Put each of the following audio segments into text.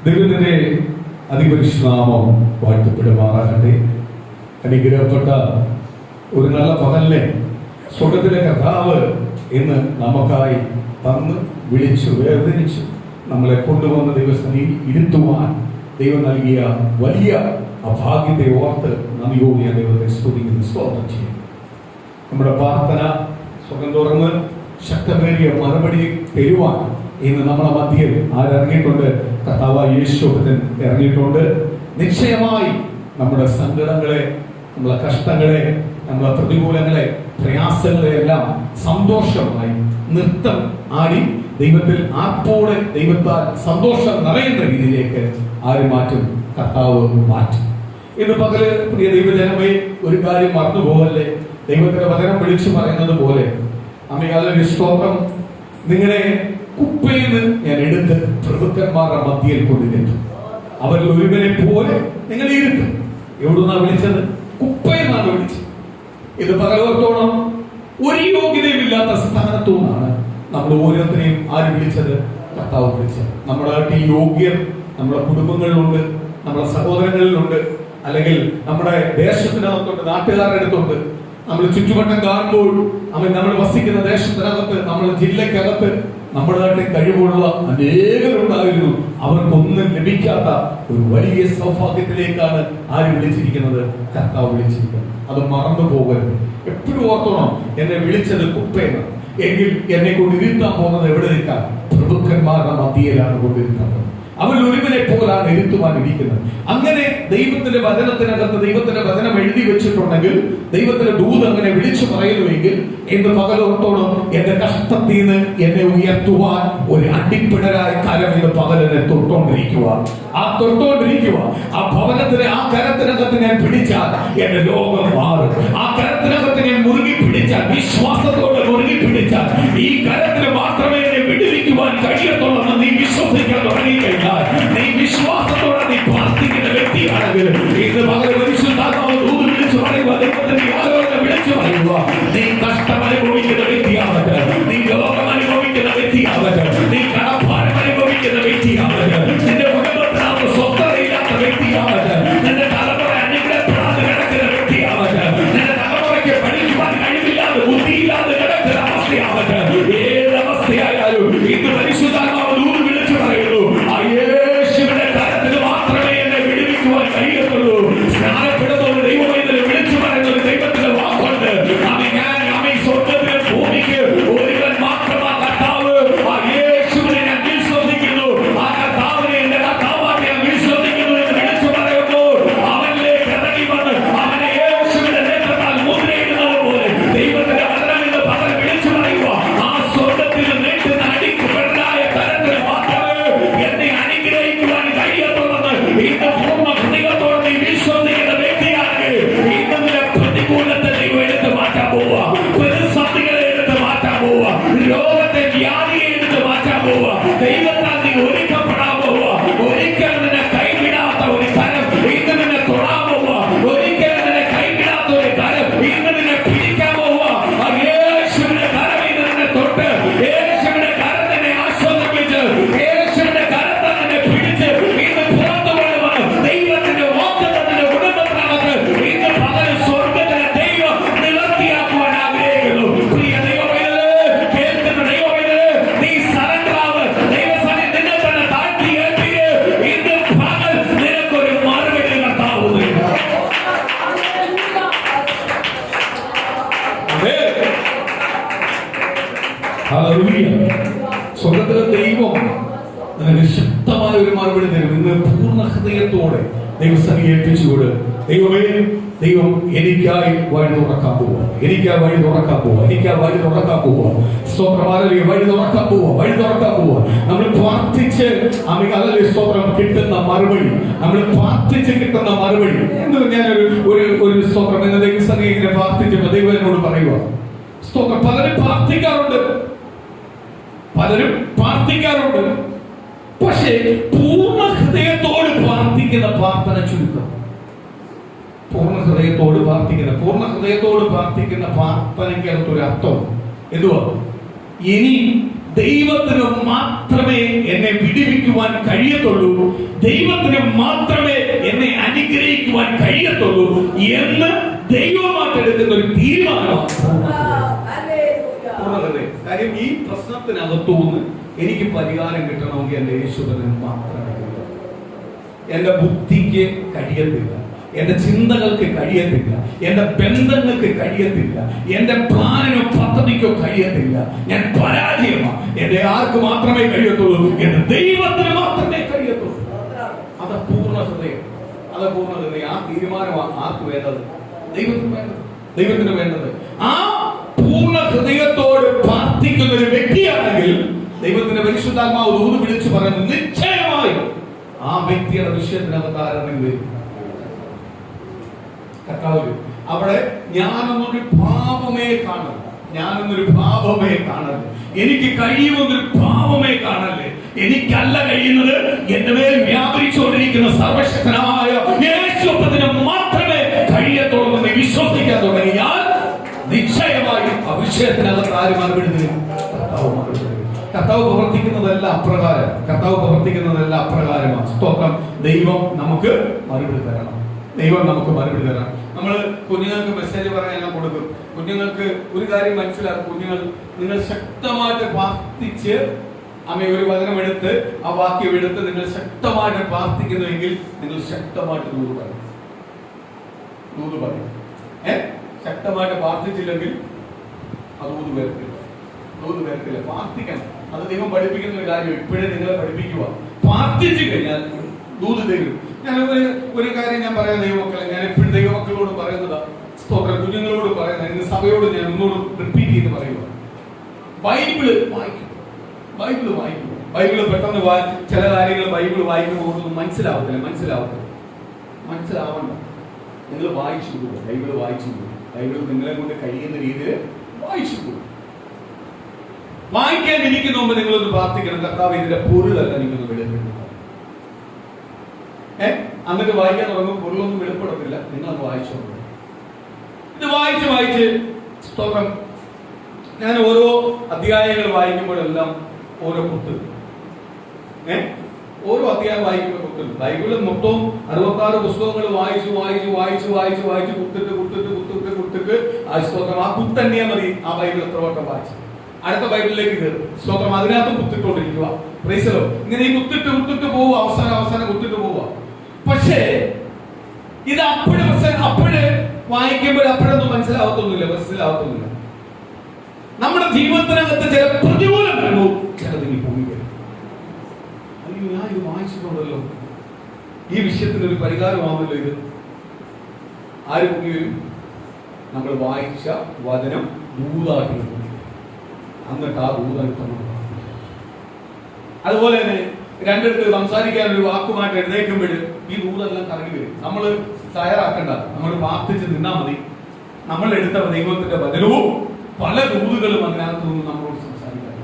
ദൈവത്തിന്റെ അതിപരിശുദ്ധനാമം വാഴ്ത്തപ്പെടുമാറാകട്ടെ. അനുഗ്രഹപ്പെട്ട ഒരു നല്ല പകലിനെ സ്വർഗത്തിലെ കർത്താവ് ഇന്ന് നമുക്കായി തന്ന് വിളിച്ചു വേർതിരിച്ചു നമ്മളെ കൊണ്ടുവന്ന ദൈവസന്നിധിയിൽ ഇരുത്തുവാൻ ദൈവം നൽകിയ വലിയ അഭാഗ്യത്തെ ഓർത്ത് നന്ദിയോടെ ഞാൻ ദൈവത്തെ സ്തുതിക്കുന്നു, സ്തോത്രം ചെയ്യും. നമ്മുടെ പ്രാർത്ഥന സ്വർഗം തുറന്ന് ശക്തമേറിയ മറുപടി തരുവാൻ ഇന്ന് നമ്മളെ മധ്യയിൽ ആരിറങ്ങിയിട്ടുണ്ട്? കർത്താവായ യേശുക്രിസ്തു ഇറങ്ങിയിട്ടുണ്ട്. നിശ്ചയമായി നമ്മുടെ സങ്കടങ്ങളെ, നമ്മളെ കഷ്ടങ്ങളെ, നമ്മളെ പ്രതികൂലങ്ങളെ, പ്രയാസങ്ങളെ എല്ലാം സന്തോഷമായി നൃത്തം ആടി ദൈവത്തിൽ ആർപ്പോടെ ദൈവത്താൽ സന്തോഷം നിറയുന്ന രീതിയിലേക്ക് ആര് മാറ്റും? കർത്താവ് മാറ്റും. ഇന്ന് പകല് പ്രിയ ദൈവജനമേ, ഒരു കാര്യം മറന്നുപോകല്ലേ. ദൈവത്തിന്റെ വചനം വിളിച്ചു പറയുന്നത് പോലെ അമ്മയുടെ സ്തോത്രം, നിങ്ങളെ കുപ്പയിൽ നിന്ന് ഞാൻ എടുത്ത് പ്രഭുക്കന്മാരുടെ മധ്യയിൽ കൊണ്ടിരുത്തും. അവരിൽ ഒരുവനെ പോലെ നിങ്ങൾ ഇരുത്തും. എവിടുന്നാ വിളിച്ചത്? കുപ്പയിൽ നിന്നാണ് വിളിച്ചത്. ഇത് പകലോർത്തോളം ഒരു യോഗ്യതയുമില്ലാത്ത സ്ഥാനത്തു നിന്നാണ് നമ്മൾ ഓരോരുത്തരെയും ആര് വിളിച്ചത്? കർത്താവ് വിളിച്ചത്. നമ്മുടെ ഈ യോഗ്യർ നമ്മുടെ കുടുംബങ്ങളിലുണ്ട്, നമ്മുടെ സഹോദരങ്ങളിലുണ്ട്, അല്ലെങ്കിൽ നമ്മുടെ ദേശത്തിനകത്തുണ്ട്, നാട്ടുകാരുടെ അടുത്തുണ്ട്. നമ്മൾ ചുറ്റുവട്ടം കാണുമ്പോൾ നമ്മൾ വസിക്കുന്ന ദേശത്തിനകത്ത്, നമ്മുടെ ജില്ലക്കകത്ത് നമ്മുടെ നാട്ടിൽ കഴിവുള്ള അനേകരുണ്ടായിരുന്നു. അവർക്കൊന്നും ലഭിക്കാത്ത ഒരു വലിയ സൗഭാഗ്യത്തിലേക്കാണ് ആര് വിളിച്ചിരിക്കുന്നത്? കർത്താവ് വിളിച്ചിരിക്കുന്നത്. അത് മറന്നു പോകരുത്. എപ്പോഴും ഓർത്തോണം, എന്നെ വിളിച്ചത് കുപ്പേന്ന്. എങ്കിൽ എന്നെ കൊണ്ട് ഇരുത്താൻ പോകുന്നത് എവിടെ നിൽക്കാൻ? പ്രഭുക്കന്മാരുടെ മധ്യയിലാണ് കൊണ്ടിരുന്നത്. അവൻ ഒരുവനെ പോലാണ് ഇരുത്തുവാൻ ഇരിക്കുന്നത്. അങ്ങനെ ദൈവത്തിന്റെ വചനത്തിനകത്ത് ദൈവത്തിന്റെ വചനം എഴുതി വെച്ചിട്ടുണ്ടെങ്കിൽ, ദൈവത്തിന്റെ ദൂത് അങ്ങനെ വിളിച്ചു പറയുന്നുവെങ്കിൽ, ഇന്ന് പകലോർത്തോളം എന്റെ കഷ്ടത്തിൽ നിന്ന് എന്നെ ഉയർത്തുവാൻ ഒരു അടിപ്പിണരായ കരം ഇന്ന് പകലിനെ തൊട്ടോണ്ടിരിക്കുക. ആ ഭവനത്തിലെ ആ കരത്തിനകത്ത് ഞാൻ പിടിച്ചാൽ എന്റെ ലോകം മാറും. ആ കരത്തിനകത്ത് ഞാൻ മുറുകി പിടിച്ചാൽ, വിശ്വാസത്തോടെ മുറുകി പിടിച്ചാൽ, ഈ കരത്തിന് മാത്രമേ എന്നെ വിടുവിക്കുവാൻ കഴിയത്തുള്ളൂ. നീ വിശ്വസിക്കാൻ തുടങ്ങിക്കഴിഞ്ഞാൽ, നീ വിശ്വാസത്തോടെ നീ പ്രാർത്ഥിക്കുന്ന വ്യക്തിയാണെങ്കിൽ, ഇത് പകരം പരിശുദ്ധാത്മാവ് ദൂത് വിളിച്ചു പറയുക, ദൈവത്തിന്റെ ആലോചന വിളിച്ചു പറയുക. നീ കഷ്ടം അനുഭവിക്കുന്ന വ്യക്തിയാവട്ടെ, നീ രോഗം അനുഭവിക്കുന്ന വ്യക്തിയാവട്ടെ, നീ കടഭാരം അനുഭവിക്കുന്ന വ്യക്തിയാവട്ടെ, നിന്റെ കുടുംബത്തിനകത്ത് സ്വസ്ഥതയില്ലാത്ത വ്യക്തിയാവട്ടെ, നിന്റെ തലമുറ അനുഗ്രഹപ്പെടാതെ കിടക്കുന്ന വ്യക്തിയാവട്ടെ, നിന്റെ തലമുറയ്ക്ക് പഠിക്കുവാൻ കഴിവില്ലാതെ ബുദ്ധിയില്ലാതെ കിടക്കുന്ന അവസ്ഥയാവട്ടെ, ഏത് അവസ്ഥയായാലും ഇന്ന് പരിശുദ്ധാത്മാവ് ദൂത് വിളിച്ചു പറയുന്നു, ആ യേശുവിന്റെ കരത്തിൽ മാത്രമേ എന്നെ വിടുവിക്കുവാൻ കഴിയത്തുള്ളൂ. സ്നാനപ്പെടുന്ന ദൈവവേദന വിളിച്ചു പറയുന്ന ദൈവത്തിന്റെ വാക്കുണ്ട്. സ്വർഗത്തിലെ ഭൂമിക്ക് ഒരുവൻ മാത്രമാ കർത്താവ്. ആ യേശുവിനെ ഞാൻ വിശ്വസിക്കുന്നു, ആ കർത്താവിനെ എന്റെ കർത്താവായി ഞാൻ വിശ്വസിക്കുന്നു എന്ന് വിളിച്ചു പറയുന്നു. അവനിലേക്ക് ഇറങ്ങി വന്ന് അവനെ യേശുവിന്റെ നേത്രത്താൽ മുദ്രയിടുന്നത് പോലെ ദൈവത്തിന്റെ വചനം എന്ന് പകരം വിളിച്ചു പറയുക. ആ സ്വർഗത്തിൽ നീട്ടുന്ന അടിക്കുപെടായ കരത്തിൽ മാത്രമേ എന്നെ അനുഗ്രഹിക്കുവാൻ കഴിയത്തുള്ളെന്ന് ഇന്ന് പൂർണ്ണ ഹൃദയത്തോടെ നീ വിശ്വസിക്കുന്ന വ്യക്തിയാണെങ്കിൽ, ഇന്ന് നിന്റെ പ്രതികൂലത്തെ ദൈവം എടുത്ത് മാറ്റാൻ പോവുക. പ്രതിസന്ധികളെ എടുത്ത് മാറ്റാൻ പോവുക. രോഗത്തെ, വ്യാധിയെ എടുത്ത് മാറ്റാൻ പോവുക. ദൈവത്താൽ നീ ഒരുക്കപ്പെടാൻ പോവുക. ഒരിക്കലും നിന്നെ കൈവിടാത്ത ഒരു കരം ഇന്ന് നിന്നെ തൊടാൻ പോവുക. ഒരിക്കലും നിന്നെ കൈവിടാത്ത ഒരു കരം ഇന്ന് നിന്നെ പിടിക്കാൻ പോവുക. ആ യേശുവിന്റെ കരം ഇന്ന് നിന്നെ തൊട്ട്, യേശുവിന്റെ കരം നിന്നെ ആശ്വസിപ്പിച്ച്, യേശുവിന്റെ കരത്താൽ നിന്നെ പിടിച്ച് ഇന്ന് പുറത്തു കൊണ്ടുവന്ന് ദൈവത്തിന്റെ വാഗ്ദത്തത്തിന്റെ കുടുംബത്തിനകത്ത് ഇന്ന് പകരം സ്വർഗത്തിലെ ദൈവം നിവർത്തിയാക്കുവാൻ ആഗ്രഹിക്കുന്നു. പ്രിയ ദൈവമേ, കേൾക്കുന്ന ദൈവമേ, നീ സറണ്ടറാവ്. ദൈവസന്നിധി നിന്നെ തന്നെ താഴ്ത്തി ഏൽപ്പിക്ക്. ഇന്ന് പകൽ നിനക്കൊരു മറുപടി കർത്താവ്. സ്വർഗത്തിലെ ദൈവം നിനക്ക് ശക്തമായ ഒരു മറുപടി തരും. ഇന്ന് പൂർണ്ണ ഹൃദയത്തോടെ ദൈവസന്നിധി ഏൽപ്പിച്ചുകൊണ്ട്, ദൈവമേ, ദൈവം എനിക്കായി വഴി തുറക്കാൻ പോവുക, എനിക്കാ വഴി തുറക്കാൻ പോവുക, എനിക്കാ വഴി തുറക്കാൻ പോവുക. സ്തോത്രമാരല്ലേ, വഴി തുറക്കാൻ പോവുക, വഴി തുറക്കാൻ പോവുക. നമ്മൾ പ്രാർത്ഥിച്ച് അല്ലെ സ്തോത്രം കിട്ടുന്ന മറുപടി, നമ്മൾ പ്രാർത്ഥിച്ച് കിട്ടുന്ന മറുപടി എന്ന് ഞാനൊരു ഒരു സ്തോത്രം എന്ന ദൈവസന്നിധി ഇങ്ങനെ പ്രാർത്ഥിച്ചപ്പോൾ ദൈവം എന്നോട് പറയുക, സ്തോത്രം, പലരും പ്രാർത്ഥിക്കാറുണ്ട്, പക്ഷേ പൂർണ്ണ ഹൃദയത്തോട് പ്രാർത്ഥിക്കുന്ന പ്രാർത്ഥന ചുരുക്കം. പൂർണ്ണ ഹൃദയത്തോട് പ്രാർത്ഥിക്കുന്ന പ്രാർത്ഥനയ്ക്കകത്തൊരു അർത്ഥം എന്തുവാ? ഇനി ദൈവത്തിന് മാത്രമേ എന്നെ വിടുവിക്കുവാൻ കഴിയത്തുള്ളൂ, ദൈവത്തിന് മാത്രമേ എന്നെ അനുഗ്രഹിക്കുവാൻ കഴിയത്തുള്ളൂ എന്ന് ദൈവമായിട്ട് എടുക്കുന്ന ഒരു തീരുമാനമാണ്. കാര്യം ഈ പ്രശ്നത്തിനകത്തുനിന്ന് എനിക്ക് പരിഹാരം കിട്ടണമെങ്കിൽ എന്റെ യേശുവിന് മാത്രമേ കഴിയൂ. എന്റെ ബുദ്ധിക്ക് കഴിയത്തില്ല, എന്റെ ചിന്തകൾക്ക് കഴിയത്തില്ല, എന്റെ ബന്ധങ്ങൾക്ക് കഴിയത്തില്ല, എന്റെ പ്ലാനിനോ പദ്ധതിക്കോ കഴിയത്തില്ല. ഞാൻ പരാജയമാണ്. എന്റെ ആർക്ക് മാത്രമേ കഴിയത്തുള്ളൂ? എന്റെ ദൈവത്തിന് മാത്രമേ കഴിയത്തുള്ളൂ. അത് പൂർണ്ണ ഹൃദയം, അത് പൂർണ്ണ ഹൃദയം. ആ തീരുമാനമാണ് ആർക്ക് വേണ്ടത്? ദൈവത്തിന് വേണ്ടത്, ദൈവത്തിന് വേണ്ടത്. ആ പൂർണ്ണ ഹൃദയത്തോട് പ്രാർത്ഥിക്കുന്ന ഒരു വ്യക്തിയാണെങ്കിൽ ദൈവത്തിന്റെ പരിശുദ്ധാത്മാവ് ദൂത് വിളിച്ചു പറയുന്നു, നിശ്ചയമായും ആ വ്യക്തിയുടെ വിഷയത്തിനകത്ത് ആരെങ്കിലും വരും. കർത്താവ് അവിടെ ഞാനൊന്നൊരു ഭാവമേ കാണരുത്, ഞാനൊന്നൊരു ഭാവമേ കാണരുത്, എനിക്ക് കഴിയുമെന്നൊരു ഭാവമേ കാണല്ലേ. എനിക്കല്ല കഴിയുന്നത്, എന്റെ മേൽ വ്യാപരിച്ചുകൊണ്ടിരിക്കുന്ന സർവശക്തനായ യേശുവിന് മാത്രമേ കഴിയത്തുള്ളൂ എന്ന് വിശ്വസിക്കാൻ തുടങ്ങിയാൽ നിശ്ചയമായും ആ വിഷയത്തിനകത്ത് ആര് മറുപടി തരും? കർത്താവ് മറുപടി തരും. കർത്താവ് പ്രവർത്തിക്കുന്നതല്ല അപ്രകാരം, കർത്താവ് പ്രവർത്തിക്കുന്നതല്ല അപ്രകാരമാണ്. സ്തോത്രം. ദൈവം നമുക്ക് മറുപടി തരണം, ദൈവം നമുക്ക് മറുപടി തരണം. നമ്മൾ കുഞ്ഞുങ്ങൾക്ക് മെസ്സേജ് പറയാനെല്ലാം കൊടുക്കും. കുഞ്ഞുങ്ങൾക്ക് ഒരു കാര്യം മനസ്സിലാക്കും, നിങ്ങൾ ശക്തമായിട്ട് പ്രാർത്ഥിച്ച് ഒരു വചനം എടുത്ത് ആ വാക്യം എടുത്ത് നിങ്ങൾ ശക്തമായിട്ട് പ്രാർത്ഥിക്കുന്നുവെങ്കിൽ നിങ്ങൾ ശക്തമായിട്ട് ദൂത് പറയും. ശക്തമായിട്ട് പ്രാർത്ഥിച്ചില്ലെങ്കിൽ അത് ദൂത് വരത്തില്ല. പ്രാർത്ഥിക്കണം. അത് ദൈവം പഠിപ്പിക്കുന്ന ഒരു കാര്യം ഇപ്പോഴേ നിങ്ങളെ പഠിപ്പിക്കുക. പ്രാർത്ഥിച്ചു കഴിഞ്ഞാൽ ദൂത് തരും. ഞാൻ ഒരു കാര്യം ഞാൻ പറയാം ദൈവമക്കളെ, ഞാൻ എപ്പോഴും ദൈവമക്കളോട് പറയുന്നതാ, സ്തോത്രം, കുഞ്ഞുങ്ങളോട് പറയുന്നത്, ഇന്ന് സഭയോട് ഞാൻ ഒന്നുകൂടെ റിപ്പീറ്റ് ചെയ്ത് പറയുക. ബൈബിള് വായിക്കും. ബൈബിള് പെട്ടെന്ന് ചില കാര്യങ്ങൾ ബൈബിള് വായിക്കുമ്പോൾ മനസ്സിലാവണ്ട. നിങ്ങൾ വായിച്ചു പോകും. ബൈബിള് നിങ്ങളെ കൊണ്ട് കഴിയുന്ന രീതിയിൽ വായിച്ചു പോകും. വായിക്കാൻ ഇരിക്കുന്ന മുമ്പ് നിങ്ങളൊന്ന് പ്രാർത്ഥിക്കണം, കർത്താവ് ഇതിന്റെ പൊരുളല്ല നിങ്ങളൊന്ന് വെളിപ്പെടുത്തുക. എന്നിട്ട് വായിക്കാൻ തുടങ്ങും, പൊരുളൊന്നും വെളിപ്പെടത്തില്ല. നിങ്ങളൊന്ന് വായിച്ചു. ഇത് വായിച്ച് സ്തോത്രം, ഞാൻ ഓരോ അധ്യായങ്ങൾ വായിക്കുമ്പോഴെല്ലാം ഓരോ കുത്ത്, ഓരോ അധ്യായം വായിക്കുമ്പോൾ കുത്ത്. ബൈബിളിൽ മൊത്തം 66 പുസ്തകങ്ങൾ വായിച്ച് കുത്തിട്ട് ആ സ്തോത്രം, ആ കുത്ത് തന്നെയാ മതി. ആ ബൈബിൾ എത്ര വട്ടം വായിച്ചു അടുത്ത ബൈബിളിലേക്ക് കയറും. സ്തോത്രം, അതിനകത്ത് കുത്തിട്ടോണ്ടിരിക്കുക. പ്രൈസലോ. ഇങ്ങനെ ഈ കുത്തിട്ട് പോവുക, അവസാനം കുത്തിട്ട് പോവുക. പക്ഷേ ഇത് അപ്പോഴ് വായിക്കുമ്പോൾ അപ്പോഴൊന്നും മനസ്സിലാവത്തൊന്നുമില്ല. നമ്മുടെ ജീവിതത്തിനകത്ത് ചില പ്രതികൂലം വരുമ്പോൾ ചിലതിന് പൊങ്ങി വരും. അയ്യോ, ഞാൻ ഇത് വായിച്ചിട്ടുണ്ടല്ലോ, ഈ വിഷയത്തിന് ഒരു പരിഹാരമാണല്ലോ ഇത്. ആര് പൊങ്ങി വരും? നമ്മൾ വായിച്ച വചനം ദൂതാക്കി എന്നിട്ട് ആ ദൂതെടുത്ത്. അതുപോലെ തന്നെ രണ്ടിടത്ത് സംസാരിക്കാൻ ഒരു വാക്കുമായിട്ട് എഴുന്നേൽക്കുമ്പോൾ ഈ ദൂതെല്ലാം കറങ്ങി വരും. നമ്മൾ തയ്യാറാക്കണ്ട, നമ്മൾ പ്രാർത്ഥിച്ച് നിന്നാൽ മതി. നമ്മൾ എടുത്ത ദൈവത്തിന്റെ വചനവും പല ദൂതുകളും അതിനകത്ത് നിന്ന് നമ്മളോട് സംസാരിക്കാൻ,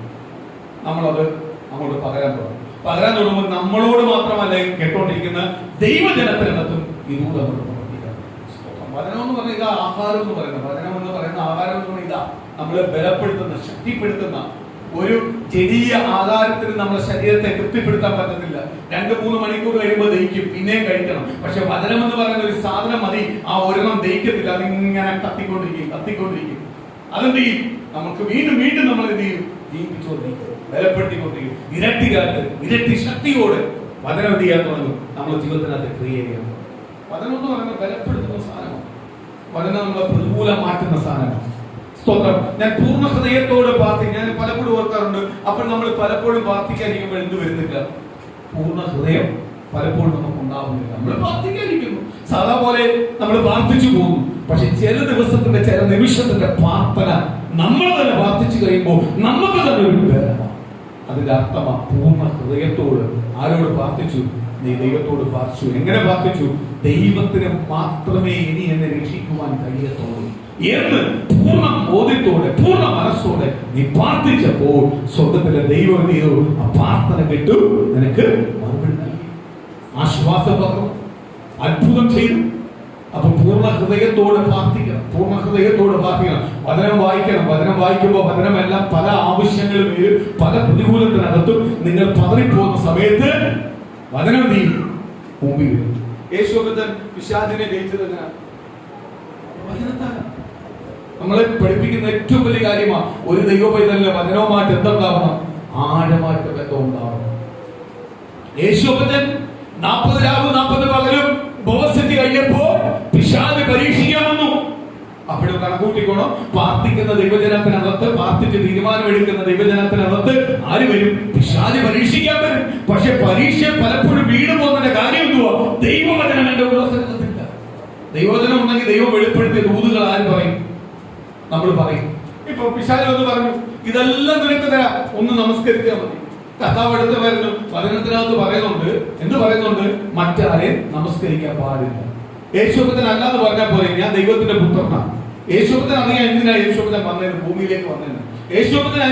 നമ്മളത് അങ്ങോട്ട് പകരാൻ തുടങ്ങുമ്പോൾ നമ്മളോട് മാത്രമല്ല കേട്ടോണ്ടിരിക്കുന്ന ദൈവജനത്തിനകത്തും ഈ ദൂത് അങ്ങോട്ട് പ്രവർത്തിക്കാം. വചനം എന്ന് പറഞ്ഞ ഇതാ, ആഹാരം എന്ന് പറയുന്നത്, വചനം എന്ന് പറയുന്ന ആഹാരം എന്ന് പറഞ്ഞ ഇതാ, നമ്മളെ ബലപ്പെടുത്തുന്ന, ശക്തിപ്പെടുത്തുന്ന ഒരു ജനീയ ആഹാരത്തിന് നമ്മുടെ ശരീരത്തെ തൃപ്തിപ്പെടുത്താൻ പറ്റത്തില്ല. 2-3 മണിക്കൂർ കഴിയുമ്പോൾ ദഹിക്കും, പിന്നെയും കഴിക്കണം. പക്ഷെ വചനം എന്ന് പറയുന്ന ഒരു സാധനം മതി, ആ ഒരെണ്ണം ദഹിക്കത്തില്ല, അതിങ്ങനെ കത്തിക്കൊണ്ടിരിക്കും. അതെന്ത് ചെയ്യും? നമുക്ക് വീണ്ടും നമ്മൾ എന്ത് ചെയ്യും? ജീവിപ്പിച്ചുകൊണ്ടിരിക്കും, ബലപ്പെടുത്തിക്കൊണ്ടിരിക്കും. ഇരട്ടി ശക്തിയോടെ വചനം എന്ത് ചെയ്യാൻ തുടങ്ങും? നമ്മുടെ ജീവിതത്തിനകത്ത് ക്രിയ ചെയ്യാൻ. വചനം എന്ന് പറയുന്നത് ബലപ്പെടുത്തുന്ന സാധനമാണ്. വചനം നമ്മളെ പ്രതികൂലം മാറ്റുന്ന സാധനമാണ്. സ്തോത്രം. ഞാൻ പൂർണ്ണ ഹൃദയത്തോട് പ്രാർത്ഥിക്കും. ഞാൻ പലപ്പോഴും ഓർക്കാറുണ്ട്, അപ്പോൾ നമ്മൾ പലപ്പോഴും പ്രാർത്ഥിക്കാതിരിക്കുമ്പോൾ എന്ത് വരുന്നില്ല? പൂർണ്ണ ഹൃദയം പലപ്പോഴും നമുക്ക് ഉണ്ടാവുന്നില്ല. നമ്മൾ പ്രാർത്ഥിക്കാതിരിക്കുന്നു, സാധാ പോലെ നമ്മൾ പ്രാർത്ഥിച്ചു പോകുന്നു. പക്ഷെ ചില ദിവസത്തിന്റെ, ചില നിമിഷത്തിന്റെ പ്രാർത്ഥന നമ്മൾ തന്നെ പ്രാർത്ഥിച്ചു കഴിയുമ്പോൾ നമുക്ക് തന്നെ ഒരു ബലമാണ്. അതിന്റെ അർത്ഥമാ പൂർണ്ണ ഹൃദയത്തോട്. ആരോട് പ്രാർത്ഥിച്ചു? നീ ദൈവത്തോട് പ്രാർത്ഥിച്ചു. എങ്ങനെ പ്രാർത്ഥിച്ചു? ദൈവത്തിന് മാത്രമേ ഇനി എന്നെ രക്ഷിക്കുവാൻ കഴിയത്തുള്ളൂ എന്ന് പൂർണ്ണ ബോധ്യത്തോടെ, പൂർണ്ണ മനസ്സോടെ നീ പ്രാർത്ഥിച്ചപ്പോൾ സ്വർഗത്തിലെ ദൈവം ചെയ്തു, ആ പ്രാർത്ഥന കേട്ടു, നിനക്ക് മറുപടി നൽകി, ആശ്വാസം പകർന്നു, അത്ഭുതം ചെയ്തു. അപ്പൊ പൂർണ്ണ ഹൃദയത്തോടെ പ്രാർത്ഥിക്കണം. വചനം വായിക്കുമ്പോൾ വചനമെല്ലാം പല ആവശ്യങ്ങളും, പല പ്രതികൂലത്തിനകത്തും നിങ്ങൾ പതറിപ്പോകുന്ന സമയത്ത് വചനം നീ മുമ്പിൽ വരും. യേശുഭക്തൻ പിശാചിനെ ജയിച്ചത് എങ്ങനെയാണ്? വചനത്താൽ. നമ്മളെ പഠിപ്പിക്കുന്ന ഏറ്റവും വലിയ കാര്യമാണ് ഒരു ദൈവപൈതലിന്റെ വചനവുമായിട്ട് എന്തുണ്ടാവണം? ആഴമായിട്ട് ബന്ധം ഉണ്ടാവണം. യേശുഭക്തൻ 40 രാവും 40 പകലും ഉപവസിച്ച് കഴിഞ്ഞപ്പോ പിശാച് പരീക്ഷിക്കാൻ വന്നു. അവിടെ കണക്കൂട്ടിക്കോണോ, പ്രാർത്ഥിക്കുന്ന ദൈവജനത്തിനകത്ത്, പ്രാർത്ഥിച്ച് തീരുമാനമെടുക്കുന്ന ദൈവജനത്തിനകത്ത് ആര് വരും? പിശാച് പരീക്ഷിക്കാൻ വരും. പക്ഷെ പരീക്ഷ പലപ്പോഴും വീണ് പോകുന്നതിന്റെ കാര്യം എന്തുവാ? ദൈവവചനം എന്റെ ഉള്ളത്തില്ല. ദൈവവചനം ഉണ്ടെങ്കിൽ ദൈവം വെളിപ്പെടുത്തിയ ദൂതുകൾ ആര് പറയും? നമ്മൾ പറയും. ഇപ്പൊ പിശാച് ഒന്ന് പറഞ്ഞു, ഇതെല്ലാം നിനക്ക് തരാം, ഒന്ന് നമസ്കരിച്ചാൽ മതി. കർത്താവ് എടുത്ത് വരുന്നു, വചനത്തിനകത്ത് പറയുന്നുണ്ട്, എന്ത് പറയുന്നുണ്ട്? മറ്റാരെ നമസ്കരിക്കാൻ പാടില്ല. യേശുഭക്തൻ അല്ലാന്ന് പറഞ്ഞാൽ പോലെ ഞാൻ ദൈവത്തിന്റെ പുത്രനാണ്. യേശുഭക്തൻ അറിയാൻ എന്തിനാ യേശുഭക്തൻ വന്നത്, ഭൂമിയിലേക്ക് വന്നത്? യേശുഭക്തൻ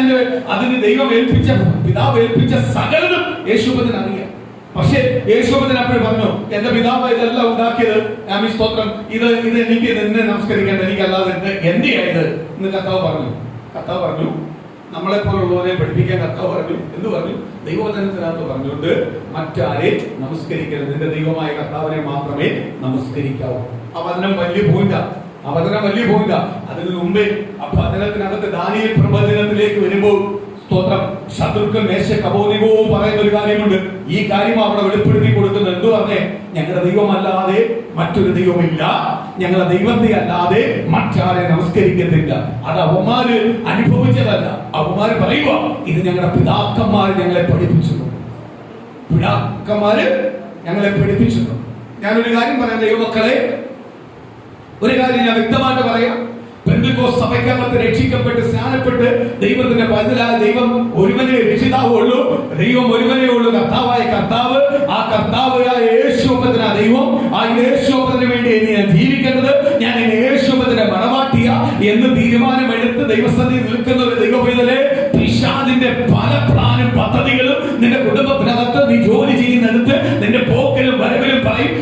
അതിന് ദൈവം ഏൽപ്പിച്ച, പിതാവ് ഏൽപ്പിച്ച സകലതും യേശുഭക്തൻ അറിയാം. പക്ഷെ യേശുഭക്തൻ അപ്പോൾ പറഞ്ഞു, എന്റെ പിതാവ് ഇതെല്ലാം ഉണ്ടാക്കിയത്, ഞാൻ ഈ സ്തോത്രം, ഇത് എനിക്ക് നിന്നെ നമസ്കരിക്കേണ്ട, എനിക്കല്ലാതെ എന്റെ ആയത് എന്ന് കർത്താവ് പറഞ്ഞു. നമ്മളെപ്പോലുള്ളവരെ പഠിപ്പിക്കാൻ കർത്താവ് പറഞ്ഞു. എന്ത് പറഞ്ഞു? ദൈവവചനത്തിനകത്ത് പറഞ്ഞുകൊണ്ട് മറ്റാരെ നമസ്കരിക്കരുത്, നിന്റെ ദൈവമായ കർത്താവിനെ മാത്രമേ നമസ്കരിക്കാവൂ. ആ വചനം വലിയ പോയിന്റാ. അതിനു മുമ്പേ ആ വചനത്തിനകത്ത് ദാനിയേൽ പ്രവചനത്തിലേക്ക് വരുമ്പോൾ സ്തോത്രം, ശത്രുക്കൾ മേശക്കബോധികവും പറയുന്ന ഒരു കാര്യമുണ്ട്. ഈ കാര്യം അവിടെ വെളിപ്പെടുത്തി കൊടുക്കുന്നത് എന്തു പറഞ്ഞേ? ഞങ്ങളുടെ ദൈവമല്ലാതെ മറ്റൊരു ദൈവമില്ല, ഞങ്ങളുടെ ദൈവത്തെ അല്ലാതെ മറ്റാരെ നമസ്കരിക്കത്തില്ല. അത് അവന്മാര് അനുഭവിച്ചതല്ല, അവന്മാര് പറയുക ഇത് ഞങ്ങളുടെ പിതാക്കന്മാര് ഞങ്ങളെ പഠിപ്പിച്ചിട്ടുണ്ട്. ഞാനൊരു കാര്യം പറയാം ദൈവമക്കളെ, ഒരു കാര്യം ഞാൻ വ്യക്തമായിട്ട് പറയാം. പെന്തക്കോസ്ത് സഭയ്ക്കകത്ത് രക്ഷിക്കപ്പെട്ട് സ്നാനപ്പെട്ട് ദൈവത്തിന്റെ പൈതലായ ദൈവം ഒരുവനെ രക്ഷിതാവുള്ളൂ. ദൈവം ഒരുവനേ ഉള്ളൂ, കർത്താവായ കർത്താവ്. ആ കർത്താവായ യേശുവിനാ ദൈവം. ആ യേശുവിന് വേണ്ടി ഞാൻ ജീവിക്കേണ്ടത്, ഞാൻ യേശുവിനെ മണവാട്ടിയ എന്ന് തീരുമാനമെടുത്ത് ദൈവസന്നിധി നിൽക്കുന്ന ഒരു ദൈവപൈതലെ, പിശാചിന്റെ പല പ്ലാനും പദ്ധതികളും നിന്റെ കുടുംബത്തിനകത്ത് നീ ജോലി ചെയ്യുന്നിടത്ത് നിന്റെ പോക്കലും വരവിലും പറയും.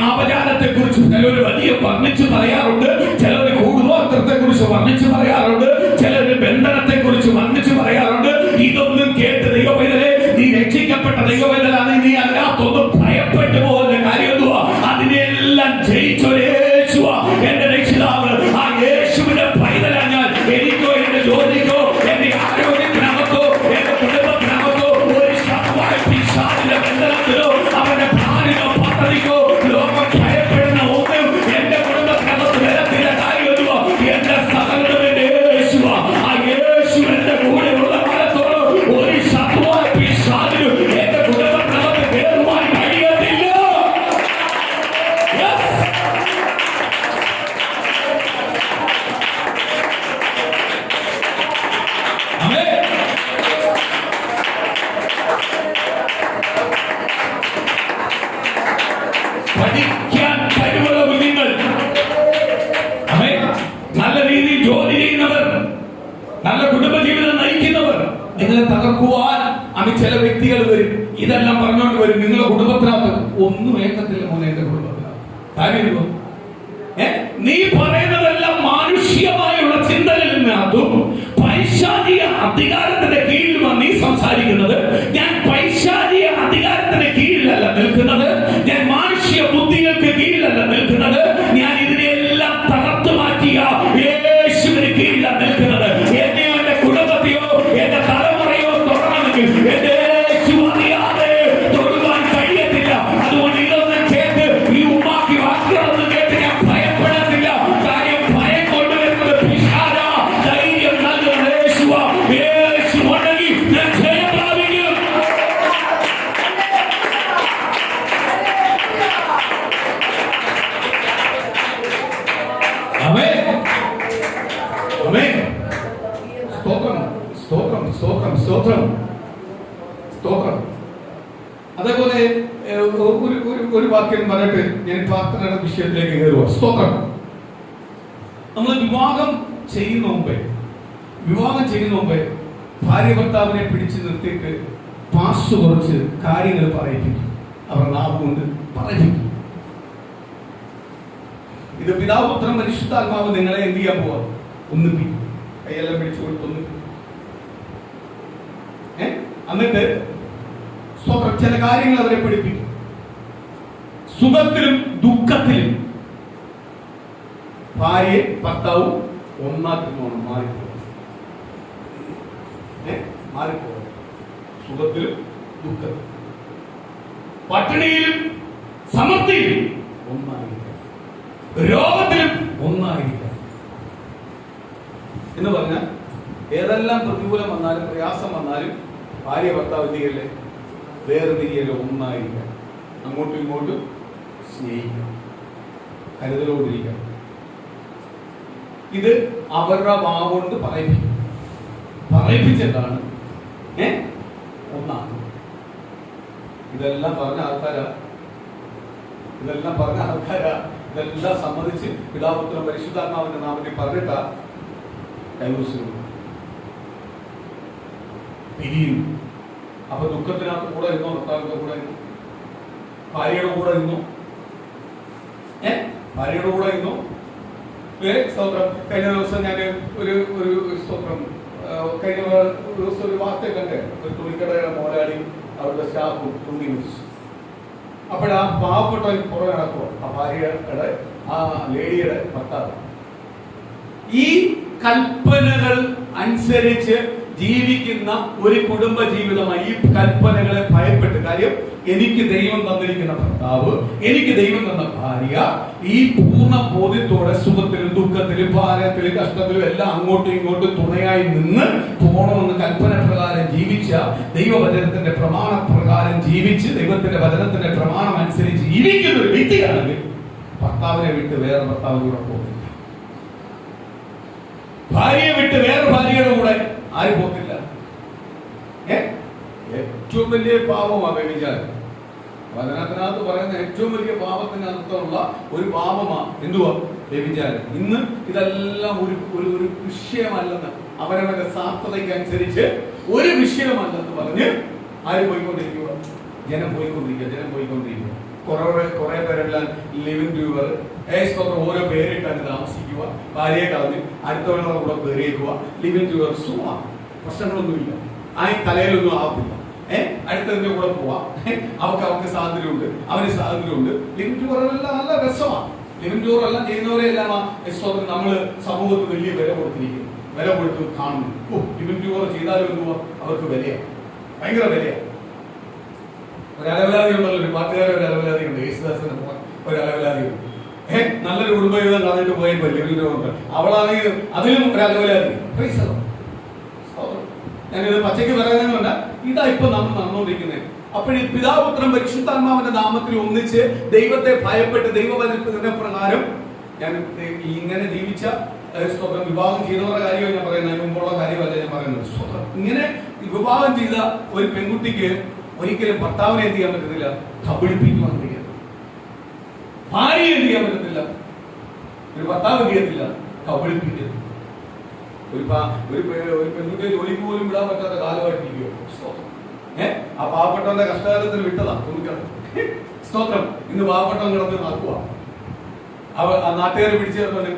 ആപചാരത്തെ കുറിച്ച് ചിലർ വലിയ വർണ്ണിച്ചു പറയാറുണ്ട്, ചിലർ കൂടുവാത്രത്തെ കുറിച്ച് വർണ്ണിച്ചു പറയാറുണ്ട്, ചിലർ ബന്ധനത്തെ കുറിച്ച് വർണ്ണിച്ചു പറയാറുണ്ട്. ഇതൊന്നും കേട്ട് ദൈവപൈതലെ, നീ രക്ഷിക്കപ്പെട്ട ദൈവപൈതലാണ്, നീ അതിനകത്തൊന്നും ഭയപ്പെട്ടു പോകുന്ന കാര്യം എന്തുവാ? അതിനെല്ലാം ജയിച്ചൊരു യേശുവാ എന്റെ രക്ഷിതാവ്. ആ യേശുവിന്റെ പൈതലാ ഞാൻ. എനിക്കോ എന്റെ ജോലിക്കോ എന്റെ ആരോഗ്യത്തിനകത്തോ എന്റെ കുടുംബത്തിനകത്തോ ഒരു ശത്രുവായ പിശാചിന്റെ ബന്ധനത്തിലോ അവന്റെ പ്ലാനിനോ പദ്ധതിക്കോ ലോകം ഭയപ്പെടുന്ന ഒന്നും എന്റെ കുടുംബത്തിനകത്ത് വരത്തില്ല. കാര്യം എന്തുവാ? എന്റെ സകലതും എന്റെ യേശുവാ. ആ യേശു എന്റെ കൂടെ ഉള്ള കാലത്തോളം ഒരു ശത്രുവായ പിശാചിനും എന്റെ കുടുംബത്തിനകത്ത് കയറുവാൻ കഴിയത്തില്ല. പഠിക്കാൻ കഴിവുള്ള കുഞ്ഞുങ്ങൾ, നല്ല രീതിയിൽ ജോലി ചെയ്യുന്നവർ, നല്ല കുടുംബജീവിതം നയിക്കുന്നവർ, നിങ്ങളെ തകർക്കുവാൻ ചില വ്യക്തികൾ വരും. ഇതെല്ലാം പറഞ്ഞുകൊണ്ട് വരും. നിങ്ങളുടെ കുടുംബത്തിനകത്ത് ഒന്നും ഏക്കത്തില്ല മോനെ, എന്റെ കുടുംബത്തിനകത്ത് കാര്യം നീ പറയുന്നതെല്ലാം മാനുഷികമായുള്ള ചിന്തകളിൽ നിന്നകത്തും പൈശാചിക അധികാരത്തിന്റെ കീഴിലുമാണ് നീ സംസാരിക്കുന്നത്. ഞാൻ പൈശാചിക അധികാരത്തിന്റെ കീഴിലല്ല നിൽക്കുന്നത്, ഞാൻ മാനുഷിക ബുദ്ധികൾക്ക് കീഴിലല്ല നിൽക്കുന്നത്, ഞാൻ ഇതിനെല്ലാം തകർത്തു മാറ്റിയ യേശുവിന് കീഴിലാണ് നിൽക്കുന്നത്. എന്നെയോ എന്റെ കുടുംബത്തെയോ എന്റെ തലമുറയോ തൊടണമെങ്കിൽ എന്റെ യേശു അറിയാതെ തൊടുവാൻ കഴിയത്തില്ല. അതുകൊണ്ട് ഇതൊന്നും കേട്ട് ഈ ഉമ്മാക്കി വാക്കുകളൊന്നും കേട്ട് ഞാൻ ഭയപ്പെടത്തില്ല. കാര്യം ഭയം കൊണ്ടുവരുന്നത് പിശാചാ. ധൈര്യം നൽകുന്നത് യേശുവാ. യേശു ഉണ്ടെങ്കിൽ ഞാൻ ജയം പ്രാപിക്കും. അതേപോലെ ഒരു വാക്യം പറഞ്ഞിട്ട് ഞാൻ പ്രാർത്ഥനയുടെ വിഷയത്തിലേക്ക് കയറുക. സ്തോത്രം. നമ്മൾ വിവാഹം ചെയ്യുന്ന മുമ്പേ ഭാര്യ ഭർത്താവിനെ പിടിച്ചു നിർത്തിയിട്ട് പാസ് കുറച്ച് കാര്യങ്ങൾ പറയിപ്പിക്കും. അവർ നാവുകൊണ്ട് പറയിപ്പിക്കും. ഇത് പിതാവ് പുത്രൻ പരിശുദ്ധാത്മാവ് നിങ്ങളെ എന്ത് ചെയ്യാൻ പോവാ? ഒന്നിപ്പിക്കും. കൈയെല്ലാം പിടിച്ചു കൊടുത്ത് ഒന്നിപ്പിക്കും. എന്നിട്ട് ചില കാര്യങ്ങൾ അവരെ പഠിപ്പിക്കും. സുഖത്തിലും ദുഃഖത്തിലും ഭാര്യയെ ഭർത്താവും ഒന്നാക്കുന്നതാണ്. മാറിപ്പോകും. സുഖത്തിലും ദുഃഖത്തിലും, പട്ടിണിയിലും സമൃദ്ധിയിലും ഒന്നായിരിക്കാം, രോഗത്തിലും ഒന്നായിരിക്കാം എന്ന് പറഞ്ഞാൽ ഏതെല്ലാം പ്രതികൂലം വന്നാലും പ്രയാസം വന്നാലും ഭാര്യ ഭർത്താവ് ചെയ്യല്ലേ, വേർതിരിയല്ലോ, ഒന്നായിരിക്കാം. അങ്ങോട്ടും ഇങ്ങോട്ടും സ്നേഹിക്കാം, കരുതലോടിരിക്കാം. ഇത് അവരുടെ വാവുകൊണ്ട് പറയിപ്പിച്ചിട്ടാണ് ഒന്നാണ്. ഇതെല്ലാം പറഞ്ഞ ആൾക്കാരാ, ഇതെല്ലാം സമ്മതിച്ച് പിതാപുത്രൻ പരിശുദ്ധാത്മാവിന്റെ നാമത്തിൽ പറഞ്ഞിട്ടാ ഡൈവോഴ്സ് പിരിയും. അപ്പൊ ദുഃഖത്തിനകത്ത് കൂടെ ഇരുന്നോ, ഭർത്താവിന്റെ കൂടെ ഇരുന്നു, ഭാര്യയുടെ കൂടെ ഇരുന്നു, ഭാര്യയുടെ കൂടെ ഇരുന്നു. സ്തോത്രം. കഴിഞ്ഞ ദിവസം ഞാൻ ഒരു സ്തോത്രം കഴിഞ്ഞ ദിവസം ഒരു വാർത്ത കണ്ടേ, ഒരു തുണിക്കടയുടെ മുതലാളി അവരുടെ സ്റ്റാഫും തുണി വെച്ചു. അപ്പോഴാ പാവപ്പെട്ട പുറകെ നടക്കുമോ ആ ഭാര്യയുടെ, ആ ലേഡിയുടെ ഭർത്താവ്. ഈ കൽപ്പനകൾ അനുസരിച്ച് ജീവിക്കുന്ന ഒരു കുടുംബ ജീവിതമായി ഈ കൽപ്പനകളെ ഭയപ്പെട്ട്, കാര്യം എനിക്ക് ദൈവം തന്നിരിക്കുന്ന ഭർത്താവ്, എനിക്ക് ദൈവം തന്ന ഭാര്യ, ഈ പൂർണ്ണ ബോധ്യത്തോടെ സുഖത്തിലും ദുഃഖത്തിലും ഭാരത്തിലും കഷ്ടത്തിലും എല്ലാം അങ്ങോട്ടും ഇങ്ങോട്ടും തുണയായി നിന്ന് പോകണമെന്ന് കൽപ്പന പ്രകാരം ജീവിച്ച, ദൈവവചനത്തിന്റെ പ്രമാണപ്രകാരം ജീവിച്ച് ദൈവത്തിന്റെ വചനത്തിന്റെ പ്രമാണം അനുസരിച്ച് ജീവിക്കുന്ന ഒരു വ്യക്തിയാണെങ്കിൽ ഭർത്താവിനെ വിട്ട് വേറെ ഭർത്താവിനൂടെ പോകുന്നില്ല, ഭാര്യയെ വിട്ട് വേറെ ഭാര്യയുടെ കൂടെ ആരും പോകത്തില്ല. ഏറ്റവും വലിയ പാപമാണ് വ്യഭിചാരം. വചനത്തിനകത്ത് പറയുന്ന ഏറ്റവും വലിയ പാപത്തിന് അർത്ഥമുള്ള ഒരു പാപമാണ് എന്തുവാ? വ്യഭിചാരം. ഇന്ന് ഇതെല്ലാം ഒരു വിഷയമല്ലെന്ന്, അവരവന്റെ സാർത്ഥതയ്ക്ക് അനുസരിച്ച് ഒരു വിഷയമല്ലെന്ന് പറഞ്ഞ് ആര് പോയിക്കൊണ്ടിരിക്കുക? ജനം പോയിക്കൊണ്ടിരിക്കുക. കുറെ പേരെല്ലാം ലിവിംഗ് ട്യൂബർ ഓരോ പേരിട്ടാണ് താമസിക്കുക, ഭാര്യയെ കളഞ്ഞ് അടുത്തവരുടെ കൂടെ പേരേക്കുക. ലിവിംഗ് ട്യൂബർ സുഖമാണ്, പ്രശ്നങ്ങളൊന്നുമില്ല, ആ തലയിലൊന്നും ആവത്തില്ല. അടുത്തതിന്റെ കൂടെ പോവാം, അവർക്ക് സ്വാതന്ത്ര്യമുണ്ട്, അവന് സ്വാതന്ത്ര്യമുണ്ട്. ലിവിംഗ് ടൂർ എല്ലാം നല്ല രസമാണ്. ലിവിംഗ് ടൂർ എല്ലാം ചെയ്യുന്നവരെല്ലാം നമ്മൾ സമൂഹത്തിൽ വലിയ വില കൊടുത്തിരിക്കുന്നു, വില കൊടുത്ത് കാണുന്നു. ലിവിംഗ് ടൂർ ചെയ്താലും എന്തുവാ അവർക്ക് വിലയാണ്, ഭയങ്കര വിലയാണ്. ഒരു അലവലാതി ഉണ്ടല്ലോ, ഒരു പാട്ടുകാരെ ഒരു അലവലാതി ഉണ്ട്, യേശുദാസിന് ഒരു അലവലാതി ഉണ്ട്. നല്ലൊരു കുടുംബജീവിതം കളഞ്ഞിട്ട് പോയപ്പോ ലിവിംഗ് ടൂർ ഉണ്ട്, അവളാണെങ്കിൽ അതിലും ഒരു അലവലാതി. ഞാനിത് പച്ചയ്ക്ക് പറയുന്നതുകൊണ്ട് ഇതാ ഇപ്പൊ നമ്മൾ നടന്നുകൊണ്ടിരിക്കുന്നത്. അപ്പോഴീ പിതാപുത്രൻ പരിശുദ്ധാത്മാവിന്റെ നാമത്തിൽ ഒന്നിച്ച് ദൈവത്തെ ഭയപ്പെട്ട് ദൈവവചനത്തിന്റെ പ്രകാരം ഞാൻ ഇങ്ങനെ ജീവിച്ച വിവാഹം ചെയ്തവരുടെ കാര്യമാണ് ഞാൻ പറയുന്നത്, അതിന് മുമ്പുള്ള കാര്യമല്ല ഞാൻ പറയുന്നത്. ഇങ്ങനെ വിവാഹം ചെയ്ത ഒരു പെൺകുട്ടിക്ക് ഒരിക്കലും ഭർത്താവിനെ എന്ത് ചെയ്യാൻ പറ്റത്തില്ല, കബളിപ്പിക്കുവാൻ കഴിയാം. ഭാര്യയെ എന്ത് ചെയ്യാൻ പറ്റത്തില്ല, ഒരു ഭർത്താവ് എന്ത് ചെയ്യത്തില്ല, കബളിപ്പിക്കരുത്. ഒരു പെൺകുട്ടിയെ ജോലിക്ക് പോലും വിടാൻ പറ്റാത്ത കാലമായിട്ടിരിക്കുകയോ. ആ പാവപ്പെട്ടവന്റെ കഷ്ടകാലത്തിൽ വിട്ടതാ തുണിക്കട. സ്തോത്രം. ഇന്ന് പാവപ്പെട്ടവൻ കിടന്ന് നടക്കുക. ആ നാട്ടുകാരെ പിടിച്ചേർന്നത്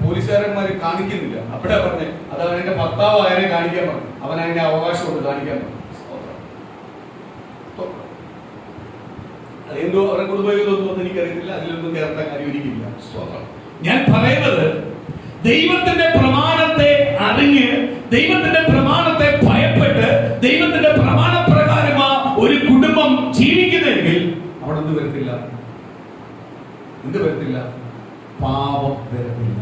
പോലീസുകാരന്മാര് കാണിക്കുന്നില്ല. അപ്പോഴാ പറഞ്ഞേ, അതാണ് എന്റെ ഭർത്താവ് അയാളെ കാണിക്കാൻ പറഞ്ഞു, അവൻ അതിന്റെ അവകാശമുണ്ട് കാണിക്കാൻ പറഞ്ഞു. അതെന്തോ അവരുടെ കുടുംബജീവിതമൊന്നും എനിക്കറിയത്തില്ല, അതിലൊന്നും കേരള കാര്യം എനിക്കില്ല. ഞാൻ പറയുന്നത് ദൈവത്തിന്റെ പ്രമാണത്തെ അറിഞ്ഞ് ദൈവത്തിന്റെ പ്രമാണത്തെ ഭയപ്പെട്ട് ദൈവത്തിന്റെ പ്രമാണപ്രകാരമാ ഒരു കുടുംബം ജീവിക്കുന്നെങ്കിൽ അവിടെ എന്ത് വരത്തില്ല, പാപം വരത്തില്ല.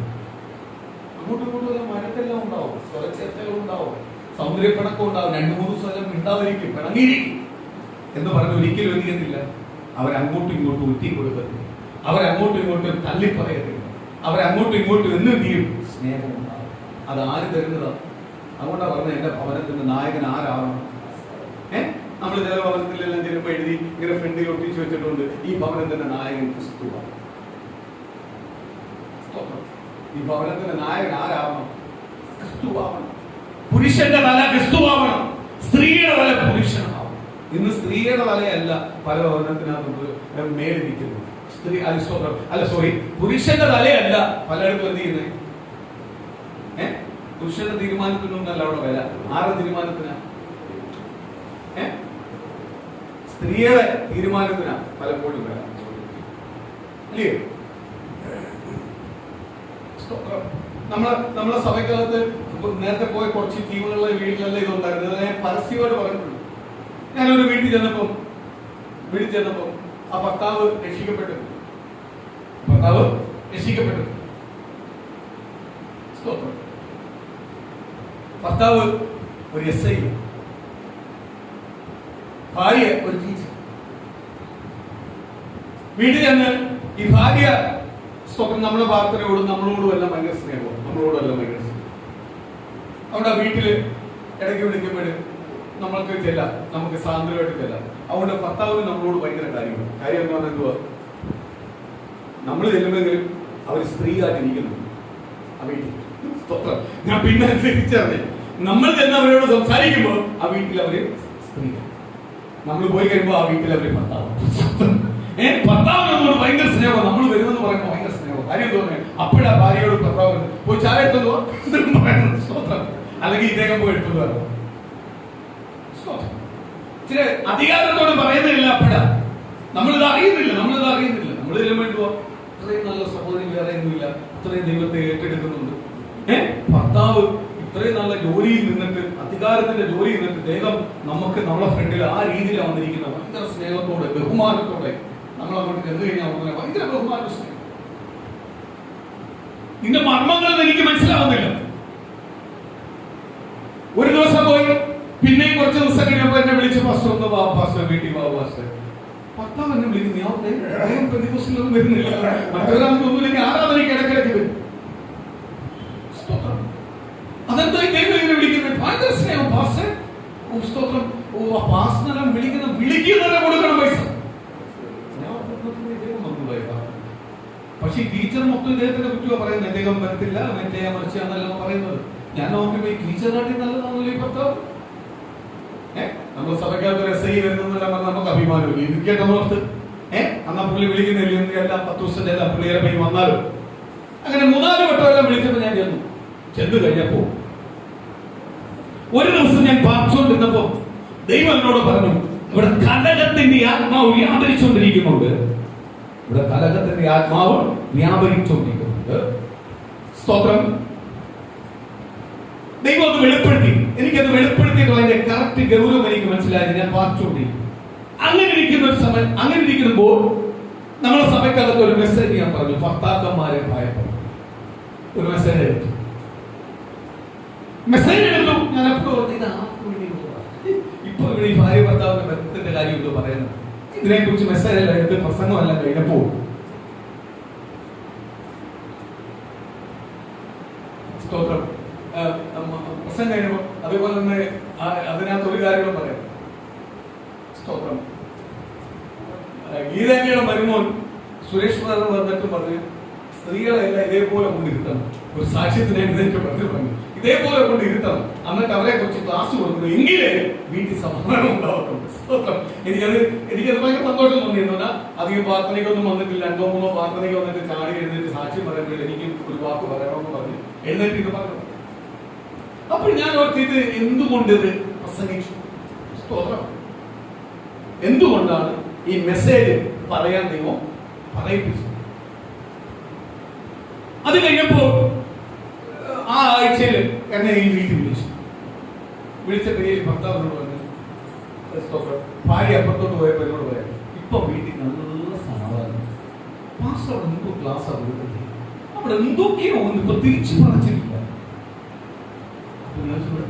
അങ്ങോട്ടും ഇങ്ങോട്ടും മരത്തെല്ലാം ഉണ്ടാവും, സ്വരച്ചേർച്ചകളും ഉണ്ടാവും, സൗന്ദര്യപ്പിണക്കം ഉണ്ടാവും, 2-3 സ്ഥലം ഉണ്ടാവുമായിരിക്കും, പിണങ്ങിയിരിക്കും എന്ന് പറഞ്ഞ് ഒരിക്കലും എന്ത് ചെയ്യത്തില്ല. അവരങ്ങോട്ടും ഇങ്ങോട്ടും ഒറ്റി കൊടുക്കത്തില്ല, അവരങ്ങോട്ടും ഇങ്ങോട്ടും തള്ളിപ്പറയത്തില്ല, അവരങ്ങോട്ടും ഇങ്ങോട്ടും എന്ന് തീരും സ്നേഹം ഉണ്ടാവും. അത് ആര് തരുന്നതാണ്? അതുകൊണ്ടാണ് പറഞ്ഞത് എന്റെ ഭവനത്തിന്റെ നായകൻ ആരാവണം. നമ്മൾ ചില ഭവനത്തിലെല്ലാം ചിലപ്പോൾ എഴുതി ഇങ്ങനെ ഫ്രണ്ടിൽ ഒട്ടിച്ചു വെച്ചിട്ടുണ്ട്, ഈ ഭവനത്തിന്റെ നായകൻ ക്രിസ്തുവാണ്. ഈ ഭവനത്തിന്റെ നായകൻ ആരാവണം? ക്രിസ്തുവാവണം. പുരുഷന്റെ തല ക്രിസ്തുവാവണം, സ്ത്രീയുടെ തല പുരുഷനാവണം. ഇന്ന് സ്ത്രീയുടെ തലയല്ല പല ഭവനത്തിനകത്ത് മേലിരിക്കുന്നത്. പുരുഷന്റെ തലയല്ല പലയിടത്തും എന്ത് ചെയ്യുന്നത്. പുരുഷന്റെ തീരുമാനത്തിനൊന്നല്ല അവിടെ വില, ആരുടെ തീരുമാനത്തിനാ? സ്ത്രീയുടെ തീരുമാനത്തിനാ പലപ്പോഴും വില. ഇല്ലേ? നമ്മളെ സഭയ്ക്കകത്ത് നേരത്തെ പോയ കുറച്ച് ടീമുകളുടെ വീട്ടിലെല്ലാം ഇതുണ്ടായിരുന്നു. ഞാൻ പരസ്യമായിട്ട് പറഞ്ഞിട്ടുണ്ട്. ഞാനൊരു വീട്ടിൽ ചെന്നപ്പം ആ ഭർത്താവ് രക്ഷിക്കപ്പെട്ടു. ഭർത്താവ് ഒരു SI, ഭാര്യ ഒരു ടീച്ചർ. വീട്ടിൽ ചെന്ന് ഈ ഭാര്യ നമ്മുടെ പ്രാർത്ഥനയോടും നമ്മളോടും എല്ലാം ഭയങ്കര സ്നേഹവും, അവിടെ വീട്ടില് ഇടയ്ക്ക് വിളിക്കുമ്പോൾ നമ്മൾക്ക് ചെല്ലാം, നമുക്ക് സാന്ദ്രമായിട്ട് ചെല്ലാം. അതുകൊണ്ട് ഭർത്താവിന് നമ്മളോട് ഭയങ്കര കാര്യം എന്ന് പറഞ്ഞാൽ എന്തുവാ, നമ്മൾ ചെല്ലുമെങ്കിലും അവർ സ്ത്രീയായിട്ട് ഇരിക്കുന്നു ആ വീട്ടിൽ. ഞാൻ പിന്നെ തിരിച്ചറിഞ്ഞു, നമ്മൾ ചെന്ന് അവരോട് സംസാരിക്കുമ്പോൾ ആ വീട്ടിൽ അവര് സ്ത്രീയാണ്, നമ്മൾ പോയി കഴിയുമ്പോൾ ആ വീട്ടിൽ അവര് ഭർത്താവ്. ഭർത്താവ് നമ്മളോട് ഭയങ്കര സ്നേഹം, നമ്മൾ വരുമെന്ന് പറയുമ്പോൾ ഭയങ്കര സ്നേഹം. കാര്യം തോന്നുന്നത് അപ്പോഴാ ഭാര്യയോട് ഭർത്താവ് പോയി ചായ എടുത്തു പറയുന്നത്, അല്ലെങ്കിൽ ഇദ്ദേഹം പോയി എടുത്തു പറഞ്ഞു. ചില അധികാരത്തോട് പറയുന്നില്ല, അപ്പോഴാ നമ്മളിത് അറിയുന്നില്ല. നമ്മൾ ചെല്ലുമ്പോൾ ഇത്രയും നല്ല സഹോദരി വേറെ ഒന്നുമില്ല, ഇത്രയും ദൈവത്തെ ഏറ്റെടുക്കുന്നുണ്ട്. ഭർത്താവ് ഇത്രയും നല്ല ജോലിയിൽ നിന്നിട്ട്, അധികാരത്തിന്റെ ജോലിയിൽ നിന്നിട്ട് ദൈവം നമുക്ക് നമ്മളെ ഫ്രണ്ടിൽ ആ രീതിയിലാണ് വന്നിരിക്കുന്നത്. ഭയങ്കര സ്നേഹത്തോടെ, ബഹുമാനത്തോടെ നമ്മളങ്ങോട്ട് ചെന്ന് കഴിഞ്ഞാൽ ഭയങ്കര ബഹുമാന സ്നേഹം. നിന്റെ മർമ്മങ്ങൾ എനിക്ക് മനസ്സിലാവുന്നില്ല. ഒരു ദിവസം പോയി, പിന്നെയും കുറച്ച് ദിവസം കഴിഞ്ഞപ്പോൾ എന്നെ വിളിച്ച് പാസ്റ്റർ ഒന്ന് വാ പാസ്റ്റർ, വീട്ടിൽ വാ പാസ്റ്റർ. ഭർത്താവ് എന്നെ വിളിക്കുന്നു, ഞാൻ ദിവസത്തിലൊന്നും വരുന്നില്ല, മറ്റൊരാൾക്കൊന്നുമില്ലെങ്കിൽ ആരാധനയ്ക്ക് ഇടയ്ക്കിടയ്ക്ക് വരും. അതെന്താ ദൈവം ഇങ്ങനെ വിളിക്കുന്നത്? ഭയങ്കര സ്നേഹം പാസ്റ്റർ. സ്തോത്രം. പാസ്റ്റർ വിളിക്കുന്നതിനെ കൊടുക്കണം പൈസ. പക്ഷെ ഈ ടീച്ചർ മൊത്തം ഇദ്ദേഹത്തിന്റെ കുറ്റമാണ് പറയുന്നത്. ഇദ്ദേഹം വരത്തില്ല, മറ്റേ മറിച്ചാന്നല്ല പറയുന്നത്. ഞാൻ നോക്കുമ്പോ ഈ ടീച്ചറിനാട്ടി നല്ലതാണല്ലോ ഈ ഭർത്താവ്. നമ്മൾ സഭയ്ക്കകത്ത് ഒരു SI വരുന്നതെല്ലാം പറഞ്ഞാൽ നമുക്ക് അഭിമാനമില്ല. ഇത് കേട്ടോർത്ത് അന്നാ പുള്ളി വിളിക്കുന്നില്ല, എല്ലാം 10 ദിവസത്തെ എല്ലാം പുള്ളിയുടെ പൈ വന്നാലും അങ്ങനെ 3-4 വട്ടം എല്ലാം വിളിച്ചപ്പോ ഞാൻ ചെന്ന് കഴിഞ്ഞപ്പോ ഒരു ദിവസം ഞാൻ പാർച്ചുകൊണ്ടിരുന്നപ്പോ ദൈവം എന്നോട് പറഞ്ഞു, ഇവിടെ കലകത്തിന്റെ ആത്മാവ് വ്യാപരിച്ചുകൊണ്ടിരിക്കുന്നുണ്ട്. സ്തോത്രം. ദൈവം അത് വെളിപ്പെടുത്തി. എനിക്കത് വെളിപ്പെടുത്തിയിട്ട് അതിന്റെ കറക്റ്റ് ഗൗരവം എനിക്ക് മനസ്സിലായത്. ഞാൻ പാർച്ചുകൊണ്ടിരിക്കും. അങ്ങനെ ഇരിക്കുമ്പോൾ നമ്മുടെ സഭയ്ക്കകത്ത് ഒരു മെസ്സേജ് ഞാൻ പറഞ്ഞു, ഭർത്താക്കന്മാരെ ഭയപ്പെടും. ഒരു മെസ്സേജ് എടുത്തു. ഞാൻ എപ്പോഴും ഇപ്പൊ ഇവിടെ ഈ ഭാര്യ ഭർത്താവിന്റെ ബന്ധത്തിന്റെ കാര്യം എന്തോ പറയുന്നത്. ഇതിനെ കുറിച്ച് മെസ്സേജ് അല്ല, എടുത്ത് പ്രസംഗമല്ല കഴിഞ്ഞപ്പോ സ്തോത്രം പ്രസംഗം കഴിഞ്ഞപ്പോ അതേപോലെ തന്നെ അതിനകത്ത് ഒരു കാര്യം പറയാം. സ്തോത്രം. ഗീതാഞ്ജലിയുടെ മരുമോൻ സുരേഷ് പ്രധാൻ വന്നിട്ട് പറഞ്ഞു, സ്ത്രീകളെല്ലാം ഇതേപോലെ കൊണ്ടിരുത്തണം. ഒരു സാക്ഷ്യത്തിന് എഴുന്നേറ്റ് പറഞ്ഞു, ഇതേപോലെ കൊണ്ടിരുത്തണം. എന്നിട്ട് അവരെ കുറിച്ച് ക്ലാസ് കൊടുക്കുന്നു, എങ്കിലേ വീട്ടിൽ സമാധാനം ഉണ്ടാവത്തുള്ളൂ. സ്തോത്രം. എനിക്കത് ഭയങ്കര സന്തോഷം തോന്നിയിരുന്നു. അധികം പ്രാർത്ഥനയ്ക്കൊന്നും വന്നിട്ടില്ല. 2-3 പ്രാർത്ഥനയ്ക്ക് വന്നിട്ട് ചാടി എഴുന്നേറ്റ് സാക്ഷ്യം പറയുമ്പോൾ എനിക്കും ഒരു വാക്ക് പറയണമെന്ന് പറഞ്ഞു എഴുന്നേറ്റ് ഇത് പറഞ്ഞു. അപ്പോൾ ഞാൻ ഓർത്ത്, ഇത് എന്തുകൊണ്ട് ഇത് പ്രസംഗിച്ചു? സ്തോത്രം. എന്തുകൊണ്ടാണ് ഈ മെസ്സേജ് പറയാൻ ദൈവം പറയിപ്പിച്ചത്? അത് കഴിഞ്ഞപ്പോൾ ആ ആഴ്ചയിൽ എന്നെ ഈ വീട്ടിൽ വിളിച്ചിട്ട് ഈ ഭർത്താവിനോട് പറഞ്ഞു, ഭാര്യ അപ്പുറത്തോട്ട് പോയപ്പോ എന്നോട് പറയാം, ഇപ്പൊ വീട്ടിൽ നല്ല സമാധാനം. പാസ്റ്റർ അവിടെ എന്തോ ക്ലാസ് അവിടെ എന്തൊക്കെയോ ഇപ്പൊ തിരിച്ചു പറിച്ചില്ല.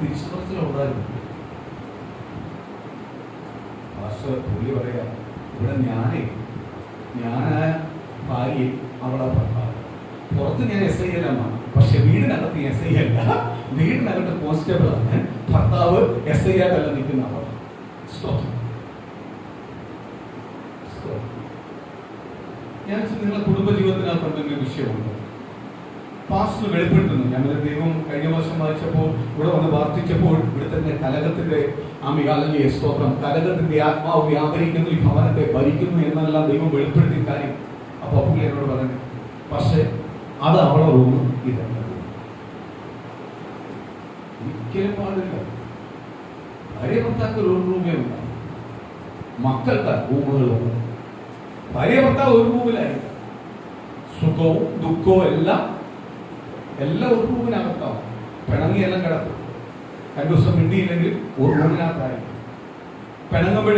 തിരിച്ചു പറിച്ചിലുണ്ടായിരുന്നു. പാസ്റ്റർ പുള്ളി പറയാ, ഇവിടെ ഞാനായ ഭാര്യ അവളെ ഭർത്താവ്. പുറത്ത് ഞാൻ SI അല്ല, പക്ഷെ വീടിനകത്ത് SI അല്ല, വീടിനകത്ത് കോൺസ്റ്റബിൾ ആണ്. ഭർത്താവ് SI ആയിട്ടല്ല നിൽക്കുന്ന അവർ. ഞാൻ നിങ്ങളുടെ കുടുംബജീവിതത്തിനകത്ത് എന്തെങ്കിലും വിഷയമുണ്ടോ? പാസ്റ്റർ വെളിപ്പെടുത്തുന്നു. ഞങ്ങളുടെ ദൈവം കഴിഞ്ഞ വർഷം വായിച്ചപ്പോൾ ഇവിടെ വന്ന് പ്രാർത്ഥിച്ചപ്പോൾ ഇവിടെ തന്നെ കലകത്തിന്റെ അല്ലെങ്കിൽ സ്തോത്രം, കലകത്തിന്റെ ആത്മാവ് വ്യാപരിക്കുന്നു, ഈ ഭവനത്തെ ഭരിക്കുന്നു എന്നെല്ലാം ദൈവം വെളിപ്പെടുത്തിയ കാര്യം. അപ്പൊ പുള്ളി എന്നോട് പറഞ്ഞു, പക്ഷെ അത് അവളെ റൂം ഇതല്ല. ഒരിക്കലും പാടില്ല. ഭാര്യ ഭർത്താക്ക് ഒരു റൂമേ ഉണ്ടാവും, മക്കൾക്ക് റൂമുകളുണ്ട്. ഭാര്യ ഭർത്താവ് ഒരു റൂമിലായിരിക്കും. സുഖവും ദുഃഖവും എല്ലാം ഒരു റൂമിനകത്താവും. പിണങ്ങിയെല്ലാം കിടക്കും. 2 ദിവസം മിണ്ടിയില്ലെങ്കിൽ ഒരു റൂമിനകത്തായി. പിണങ്ങുമ്പോൾ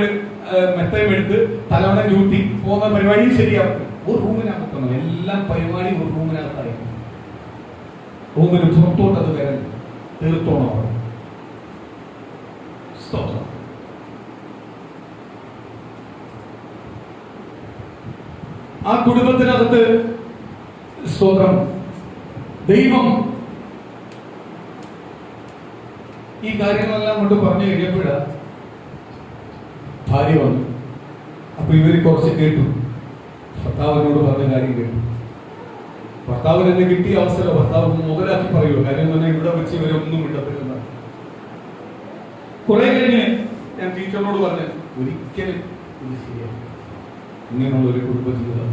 മെത്തയും എടുത്ത് തലവണ ചൂട്ടി പോകുന്ന പരിപാടിയും ശരിയാവും. ഒരു റൂമിനകത്താണ് എല്ലാം പരിപാടി. ഒരു റൂമിനകത്തായി. റൂമിന് പുറത്തോട്ട് അത് വരാൻ തീർത്തോണം. അവിടെ സ്തോത്രം. ആ കുടുംബത്തിനകത്ത് സ്തോത്രം ദൈവം ഈ കാര്യങ്ങളെല്ലാം കൊണ്ട് പറഞ്ഞു കഴിഞ്ഞപ്പോഴ ഭാര്യ വന്നു. അപ്പൊ ഇവര് കുറച്ച് കേട്ടു. ഭർത്താവിനോട് പറഞ്ഞ കാര്യം കേട്ടു. ഭർത്താവിന് എന്നെ കിട്ടിയ അവസരം ഭർത്താവ് മുതലാക്കി പറയുമോ? കാര്യം തന്നെ ഇവിടെ വെച്ച് ഇവരൊന്നും ഇടത്തില്ല. കുറെ കഴിഞ്ഞ് ഞാൻ ടീച്ചറിനോട് പറഞ്ഞു, ഒരിക്കലും ഇത് ശരിയാണ്. ഇങ്ങനെയുള്ള ഒരു കുടുംബജീവിതം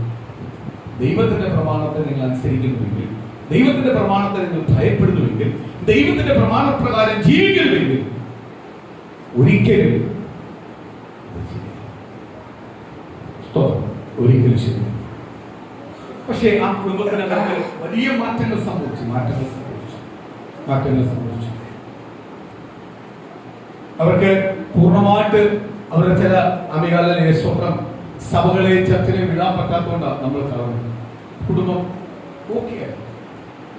ദൈവത്തിന്റെ പ്രമാണത്തെ നിങ്ങൾ അനുസരിക്കുന്നുവെങ്കിൽ, ദൈവത്തിന്റെ പ്രമാണത്തെ നിങ്ങൾ ഭയപ്പെടുന്നുവെങ്കിൽ, ദൈവത്തിന്റെ പ്രമാണപ്രകാരം ജീവിക്കുന്നുവെങ്കിൽ ഒരിക്കലും ശരിയാണ്. പക്ഷേ ആ കുടുംബത്തിനകത്ത് വലിയ മാറ്റങ്ങൾ സംഭവിച്ചു. അവർക്ക് പൂർണ്ണമായിട്ട് അവരുടെ ചില അമികാലിലെ സ്വന്തം സഭകളെ ചർച്ചകളെ വിടാൻ പറ്റാത്തതുകൊണ്ടാണ് നമ്മൾ കാണുന്നത്. കുടുംബം ഓക്കെ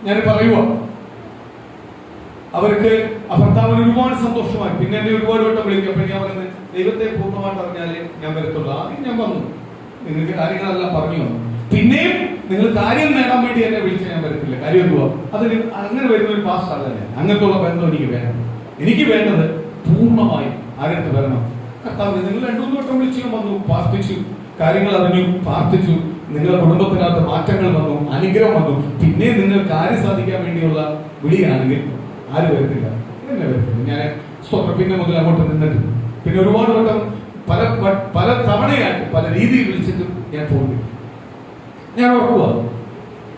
ഞാൻ പറയുക, അവർക്ക് ഭർത്താവിന് ഒരുപാട് സന്തോഷമായി. പിന്നെ എന്നെ ഒരുപാട് വട്ടം വിളിക്കും. അപ്പൊ ഞാൻ പറയുന്നത്, ദൈവത്തെ പൂർണ്ണമായിട്ട് അറിഞ്ഞാലേ ഞാൻ വരത്തുള്ളൂ. ആദ്യം ഞാൻ വന്നു, നിങ്ങൾക്ക് കാര്യങ്ങളെല്ലാം പറഞ്ഞു വന്നു. പിന്നെയും നിങ്ങൾ കാര്യം നേടാൻ വേണ്ടി എന്നെ വിളിച്ച് ഞാൻ വരത്തില്ല. കാര്യം എന്തുവാ? അതിന് അങ്ങനെ വരുന്ന ഒരു പാസ്റ്റ് അല്ല ഞാൻ. അങ്ങനത്തുള്ള ബന്ധം എനിക്ക് വേണം. എനിക്ക് വേണ്ടത് പൂർണ്ണമായി ആരടുത്ത് വരണം. കർത്താവ് നിങ്ങൾ 2-3 വട്ടം വിളിച്ചു വന്നു, പ്രാർത്ഥിച്ചു, കാര്യങ്ങൾ അറിഞ്ഞു, പ്രാർത്ഥിച്ചു, നിങ്ങളുടെ കുടുംബത്തിനകത്ത് മാറ്റങ്ങൾ വന്നു, അനുഗ്രഹം വന്നു. പിന്നെ നിങ്ങൾ കാര്യം സാധിക്കാൻ വേണ്ടിയുള്ള വിളിയാണെങ്കിൽ ആര് വരത്തില്ല? എന്നെ വരത്തില്ല. ഞാൻ പിന്നെ മുതൽ അങ്ങോട്ട് നിന്നിട്ട് പിന്നെ ഒരുപാട് വട്ടം പല തവണയായിട്ട് പല രീതിയിൽ വിളിച്ചിട്ടും ഞാൻ പോകുന്നു. ഞാൻ ഓർക്കുക,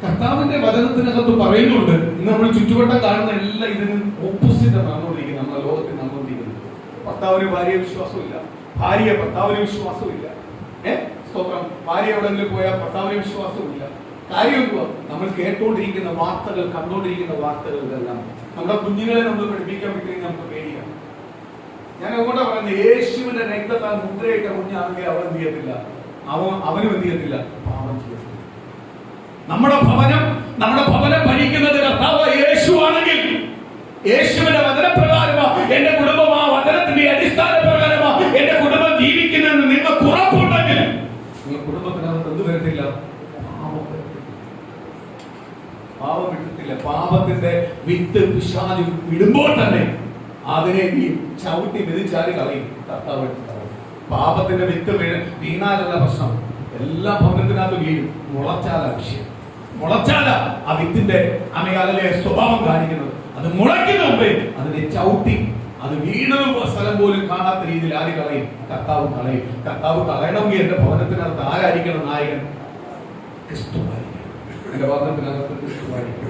കർത്താവിന്റെ വചനത്തിനകത്ത് പറയുന്നുണ്ട്, ഇന്ന് നമ്മൾ ചുറ്റുവട്ടം കാണുന്ന എല്ലാം ഇതിന് ഓപ്പോസിറ്റ് നടന്നുകൊണ്ടിരിക്കുന്നത്. നമ്മുടെ ലോകത്തിൽ നടന്നുകൊണ്ടിരിക്കുന്നത്. ഭർത്താവിന് ഭാര്യയെ വിശ്വാസമില്ല, ഭാര്യ ഭർത്താവിന് വിശ്വാസമില്ല. സ്തോത്രം. ഭാര്യ എവിടെങ്കിലും പോയാൽ ഭർത്താവിന് വിശ്വാസമില്ല. കാര്യം എന്തുവാ? നമ്മൾ കേട്ടുകൊണ്ടിരിക്കുന്ന വാർത്തകൾ, കണ്ടുകൊണ്ടിരിക്കുന്ന വാർത്തകൾ ഇതെല്ലാം നമ്മുടെ കുഞ്ഞുങ്ങളെ നമ്മൾ പഠിപ്പിക്കാൻ പറ്റുമെങ്കിൽ നമുക്ക് പേടിയാണ്. ഞാൻ അതുകൊണ്ടാ പറയുന്നത്, യേശുവിന്റെ രക്തത്താൽ മുദ്രയിട്ട കുഞ്ഞാണെങ്കിൽ അവൻ എന്ത് ചെയ്യത്തില്ല, അവനും എന്ത് ചെയ്യത്തില്ല, പാപം ചെയ്യത്തില്ല. നമ്മുടെ ഭവനം ഭരിക്കുന്നത് കർത്താവ് യേശുവാണെങ്കിൽ, യേശുവിന്റെ വചനപ്രകാരമാ എന്റെ കുടുംബം, ആ വചനത്തിന്റെ അടിസ്ഥാന പ്രകാരമാ എന്റെ കുടുംബം ജീവിക്കുന്നതെന്ന് നിങ്ങൾക്ക് ഉറപ്പുണ്ടെങ്കിൽ നിങ്ങൾ കുടുംബത്തിനകത്ത് എന്ത് വരത്തില്ല? പാപം വിട്ടത്തില്ല. പാപത്തിന്റെ വിത്ത് പിശാച് വിടുമ്പോൾ തന്നെ അതിനെ ചവിട്ടി മെതിച്ചാരി കളയും. കർത്താവ് പാപത്തിന്റെ വിത്ത് വീണാലല്ല പ്രശ്നം, എല്ലാ ഭവനത്തിനകത്ത് വീഴും. മുളച്ചാല വിഷയം. മുളച്ചാല ആ വിത്തിന്റെ അമയാലെ സ്വഭാവം കാണിക്കുന്നത്. അത് മുളയ്ക്കുന്ന മുമ്പേ അതിനെ ചവിട്ടി അത് വീണതും സ്ഥലം പോലും കാണാത്ത രീതിയിൽ ആര് കളയും? കർത്താവ് കളയും. കർത്താവ് കളയണമെങ്കിൽ എന്റെ ഭവനത്തിനകത്ത് ആരായിരിക്കണം നായകൻ? ക്രിസ്തുവായിരിക്കണം. എന്റെ ഭവനത്തിനകത്ത് ക്രിസ്തുവായിരിക്കണം.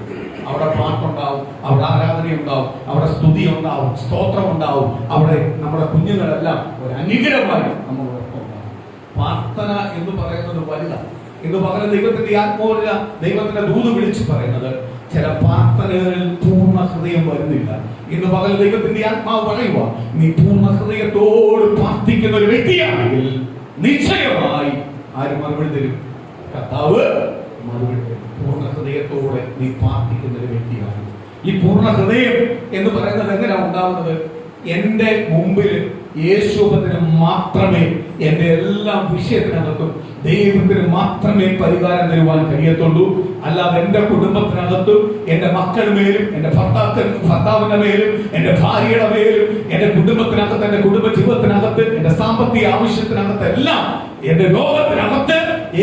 അവിടെ പാട്ടുണ്ടാവും, അവിടെ ആരാധനയുണ്ടാവും, അവിടെ സ്തുതി ഉണ്ടാവും, സ്തോത്രം ഉണ്ടാവും. അവിടെ നമ്മുടെ കുഞ്ഞുങ്ങളെല്ലാം ഒരു അനുഗ്രഹമായി നമ്മളോടൊപ്പം ഉണ്ടാവും. പ്രാർത്ഥന എന്ന് പറയുന്നത് വലുതാണ്. ഇന്ന് പകരം ദൈവത്തിന്റെ ആത്മാവില്ല, ദൈവത്തിന്റെ ദൂത് വിളിച്ചു പറയുന്നത്, ചില പ്രാർത്ഥനകളിൽ പൂർണ്ണ ഹൃദയം വരുന്നില്ല. ഇന്ന് പകൽ ദൈവത്തിന്റെ ആത്മാവ് പറയുക, നീ പൂർണ്ണ ഹൃദയത്തോട് പ്രാർത്ഥിക്കുന്ന ഒരു വ്യക്തിയാണെങ്കിൽ നിശ്ചയമായി ആര് മറുപടി തരും? കർത്താവ് മറുപടി തരും. പൂർണ്ണ ഹൃദയത്തോടെ നീ പ്രാർത്ഥിക്കുന്ന ഒരു വ്യക്തിയാണ്. ഈ പൂർണ്ണ ഹൃദയം എന്ന് പറയുന്നത് എങ്ങനെയാണ് ഉണ്ടാവുന്നത്? എന്റെ മുമ്പിൽ യേശുവിന് മാത്രമേ എന്റെ എല്ലാ വിഷയത്തിനകത്തും ദൈവത്തിന് മാത്രമേ പരിഹാരം തരുവാൻ കഴിയത്തുള്ളൂ. അല്ലാതെ എന്റെ കുടുംബത്തിനകത്തും എന്റെ മക്കളുടെ മേലും എന്റെ ഭർത്താവിന്റെ മേലും എന്റെ ഭാര്യയുടെ മേലും എന്റെ കുടുംബത്തിനകത്ത് എന്റെ കുടുംബ ജീവിതത്തിനകത്ത് എന്റെ സാമ്പത്തിക ആവശ്യത്തിനകത്ത് എല്ലാം എന്റെ ലോകത്തിനകത്ത്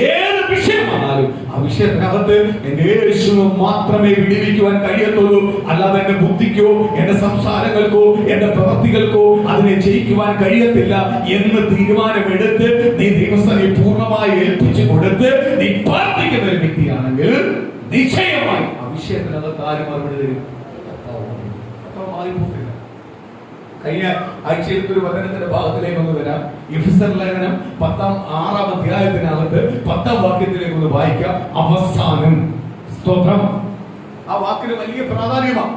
ഏത് വിഷയമാണെങ്കിലും ആ വിഷയത്തിനകത്ത് എന്റെ യേശുവിന് മാത്രമേ വിടിവിക്കുവാൻ കഴിയത്തുള്ളൂ. അല്ലാതെ എന്റെ ബുദ്ധിക്കോ എന്റെ സംസാരങ്ങൾക്കോ എന്റെ പ്രവൃത്തികൾക്കോ അതിനെ ജയിക്കുവാൻ കഴിയത്തില്ല എന്ന് തീരുമാനമെടുത്ത് നീ ദൈവസ്ഥനെ പൂർണ്ണമായി ഏൽപ്പിച്ചു കൊടുത്ത് നീ പ്രാർത്ഥിക്കുന്ന ഒരു വ്യക്തിയാണെങ്കിൽ നിശ്ചയമായി ആ വിഷയത്തിനകത്ത് ആര് മറുപടി തരും? കർത്താവ് മാറിപ്പോട്ടില്ല. കഴിഞ്ഞ ആഴ്ചയിലത്തെ ഒരു വചനത്തിന്റെ ഭാഗത്തിലേക്ക് ഒന്ന് വരാം. എഫെസ്യർ ലേഖനം 6-ാം അധ്യായത്തിനകത്ത് 10-ാം വാക്യത്തിലേക്ക് ഒന്ന് വായിക്കാം. അവസാനം. സ്തോത്രം. ആ വാക്കിന് വലിയ പ്രാധാന്യമാണ്.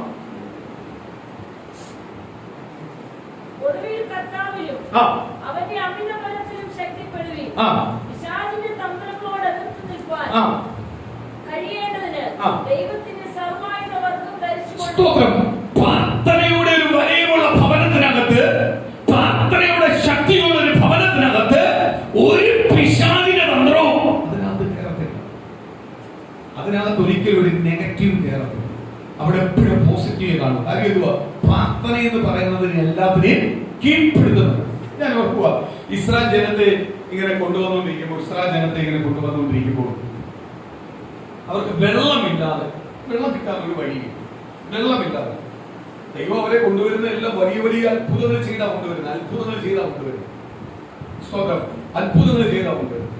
പ്രാർത്ഥനയുടെ ഒരു വലയമുള്ള ഭവനത്തിനകത്ത്, പ്രാർത്ഥനയുടെ ശക്തിയുള്ള ഒരു ഭവനത്തിനകത്ത് ഒരു പിശാചിന്റെ തന്ത്രവും അതിനകത്ത് കയറത്തില്ല. അതിനകത്ത് ഒരിക്കലും ഒരു നെഗറ്റീവ് കയറത്തില്ല. അവിടെ എപ്പോഴും പോസിറ്റീവ് കാണും. കാര്യം എന്തുവാ? പ്രാർത്ഥന എന്ന് പറയുന്നതിന് എല്ലാത്തിനെയും കീഴ്പ്പെടുത്തുന്നത്. ഞാൻ ഓർക്കുക, ഇസ്രായേൽ ജനത്തെ ഇങ്ങനെ കൊണ്ടുവന്നുകൊണ്ടിരിക്കുമ്പോൾ അവർക്ക് വെള്ളമില്ലാതെ, വെള്ളം കിട്ടാൻ ഒരു വഴിയില്ല. വെള്ളമില്ലാതെ ദൈവം അവരെ കൊണ്ടുവരുന്ന എല്ലാം വലിയ വലിയ അത്ഭുതങ്ങൾ ചെയ്താ കൊണ്ടുവരുന്നത്. അത്ഭുതങ്ങൾ ചെയ്താ കൊണ്ടുവരുന്നത്.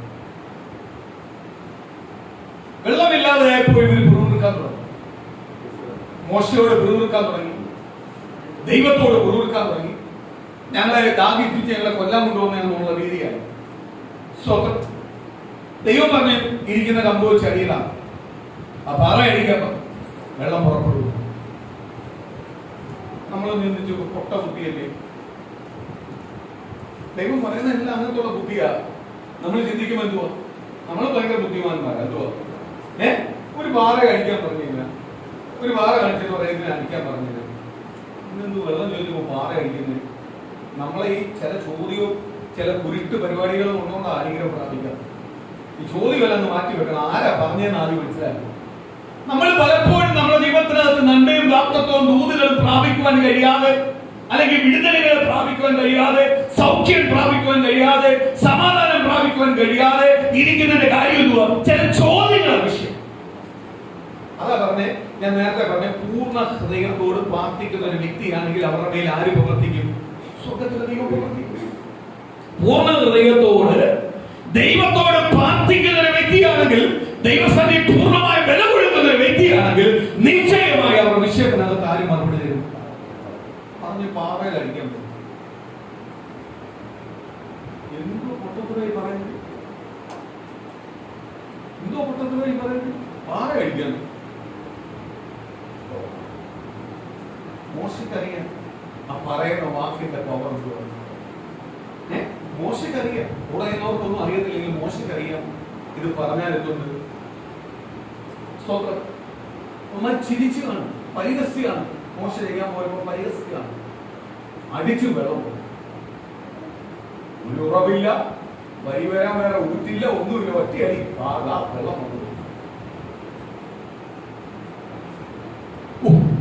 വെള്ളമില്ലാതെ ആയപ്പോൾ ഇവർ പിറുപിറുക്കാൻ തുടങ്ങി. മോശയോട് പിറുപിറുക്കാൻ തുടങ്ങി, ദൈവത്തോട് പിറുപിറുക്കാൻ തുടങ്ങി. ഞങ്ങളെ ദാഹിപ്പിച്ച് ഞങ്ങളെ കൊല്ലാൻ കൊണ്ടുവന്നുള്ള രീതിയാണ്. സ്തോത്രം. ദൈവം പറഞ്ഞ് ഇരിക്കുന്ന കമ്പ് വെച്ച് അടിയിലാണ്. ആ പാറ അടിക്കാൻ വെള്ളം പുറപ്പെടുക. നമ്മൾ ചിന്തിച്ചു, പൊട്ട ബുദ്ധിയല്ലേ? ദൈവം പറയുന്ന എല്ലാം അങ്ങനത്തുള്ള ബുദ്ധിയാ. നമ്മൾ ചിന്തിക്കുമ്പോൾ എന്തുവാ? നമ്മൾ ഭയങ്കര ബുദ്ധിമാന്മാരാ. എന്തുവാ? ഒരു പാറ കഴിക്കാൻ പറഞ്ഞില്ല, ഒരു പാറ കഴിച്ചെന്ന് പറയുന്നതിന് അടിക്കാൻ പറഞ്ഞില്ല. ഇന്നെന്ത് വെള്ളം ചോദിക്കുമ്പോൾ പാറ അടിക്കുന്നത്? നമ്മളെ ഈ ചില ചോദ്യവും ചില കുരുട്ട് പരിപാടികളും കൊണ്ടുകൊണ്ട് ആരെങ്കിലും പ്രാപിക്കാം. ഈ ചോദ്യമല്ല ഒന്ന് മാറ്റി വെക്കണം. ആരാ പറഞ്ഞതെന്ന് ആദ്യം മനസ്സിലാക്കണം. നമ്മൾ പലപ്പോഴും നമ്മുടെ ജീവിതത്തിനകത്ത് നന്മയും വാക്തത്വവും ദൂതുകളും പ്രാപിക്കുവാൻ കഴിയാതെ, അല്ലെങ്കിൽ വിടുതലുകൾ പ്രാപിക്കുവാൻ കഴിയാതെ, സൗഖ്യം പ്രാപിക്കുവാൻ കഴിയാതെ, സമാധാനം പ്രാപിക്കുവാൻ കഴിയാതെ ഇരിക്കുന്നതിന്റെ കാര്യം എന്തുവാ? ചില ചോദ്യങ്ങളാണ് വിഷയം. അതാ പറഞ്ഞേ, ഞാൻ നേരത്തെ പറഞ്ഞ പൂർണ്ണ ഹൃദയത്തോട് പ്രാർത്ഥിക്കുന്ന ഒരു വ്യക്തിയാണെങ്കിൽ അവരുടെ മേൽ ആര് പ്രവർത്തിക്കും? സ്വർഗ്ഗത്തിലെ ദൈവം പ്രവർത്തിക്കും. പൂർണ്ണ ഹൃദയത്തോട് ദൈവത്തോട് പ്രാർത്ഥിക്കുന്ന ഒരു വ്യക്തിയാണെങ്കിൽ, ദൈവസന്നിധി പൂർണ്ണമായി വില കൊടുക്കുന്ന ഒരു വ്യക്തിയാണെങ്കിൽ നിശ്ചയമായി അവർ വിഷയത്തിനകത്ത് ആരും മറുപടി തരും. പറഞ്ഞ് പാറയിൽ അടിക്കാൻ പറ്റും. എന്തോ പൊട്ടത്തുമായി പറയുന്നത്, എന്തോ പൊട്ടത്തുമായി പറയുന്നത്, പാറ അടിക്കാൻ. മോശക്കറിയാം ആ പറയുന്ന വാക്കിന്റെ പവർ. മോശക്കറിയാം. കൂടെ എന്നവർക്കൊന്നും അറിയത്തില്ലെങ്കിൽ മോശക്കറിയാം ഇത് പറഞ്ഞാൽ എന്തുണ്ട്. സ്തോത്രം. നമ്മൾ ചിരിച്ചു കാണും, പരിഹസിയാണ്. മോശ ചെയ്യാൻ പോയപ്പോൾ പരിഹസിക്കുകയാണ്. അടിച്ചു വെള്ളം പോകും. ഒരു ഉറവില്ല, വരി വരാൻ വേറെ ഊറ്റില്ല, ഒന്നുമില്ല. ഒറ്റയടി വെള്ളം വന്നു.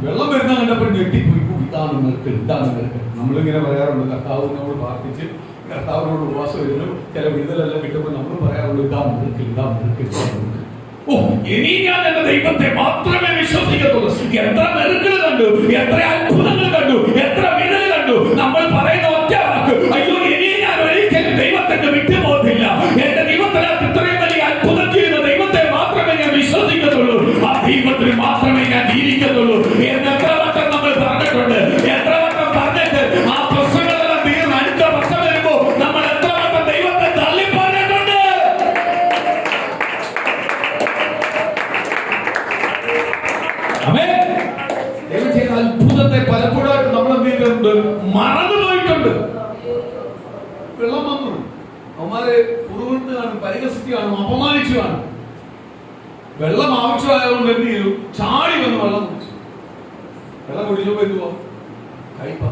വെള്ളം വരുന്ന കണ്ടപ്പോൾ ഞെട്ടിപ്പോയി. ഇതാണ് നിൽക്കൽ, ഇതാണ് നിൽക്കൽ. നമ്മളിങ്ങനെ പറയാറുണ്ട്, കർത്താവിനോട് പ്രാർത്ഥിച്ച് കർത്താവിനോട് ഉപവാസം വരുന്നു, ചില വിടുതലെല്ലാം കിട്ടുമ്പോൾ നമ്മൾ പറയാറുണ്ട്, ഇതാണ് നിൽക്കൽ, ഇതാണ് നിൽക്കൽ, ഇതാണ് നിൽക്കൽ. ഇനി ഞാൻ എന്റെ ദൈവത്തെ മാത്രമേ വിശ്വസിക്കത്തുള്ളൂ. എത്ര നെരുക്കൾ കണ്ടു, എത്ര അത്ഭുതങ്ങൾ കണ്ടു, എത്ര വിടുതൽ കണ്ടു. നമ്മൾ പറയുന്ന ഒറ്റ വാക്ക്, അയ്യോ ഇനി ഞാൻ ഒരിക്കലും ദൈവത്തിന്റെ വിട്ടുപോകത്തില്ല. എന്റെ ദൈവത്തിനകത്ത് ഇത്രയും വലിയ അത്ഭുതം ചെയ്യുന്ന ദൈവത്തെ മാത്രമേ ഞാൻ വിശ്വസിക്കത്തുള്ളൂ. ആ ദൈവത്തിന് മാത്രമേ ഞാൻ ജീവിക്കത്തുള്ളൂ എന്ന് എത്ര വട്ടം നമ്മൾ പറഞ്ഞിട്ടുണ്ട്. എത്ര വട്ടം പറഞ്ഞിട്ട് ആ പ്രശ്നങ്ങളെല്ലാം തീർന്ന് അടുത്ത വർഷം വരുമ്പോ നമ്മൾ എത്ര വട്ടം ദൈവത്തെ തള്ളി പറഞ്ഞിട്ടുണ്ട്. ദൈവം ചെയ്ത അത്ഭുതത്തെ പലപ്പോഴായിട്ട് നമ്മൾ എന്ത് ചെയ്തിട്ടുണ്ട്? മറന്നുപോയിട്ടുണ്ട്. വെള്ളം വന്നു, അവന്മാരെ പുറകുകൊണ്ട് കാണും, പരിഹസിച്ച് കാണും, അപമാനിച്ചു കാണും. വെള്ളം ആവശ്യമായതുകൊണ്ട് എന്ത് ചെയ്തു? ചാടി വന്ന് വെള്ളം കുടിച്ചു. വെള്ളം കുടിച്ചപ്പോ എന്തുവാ? കയ്പ.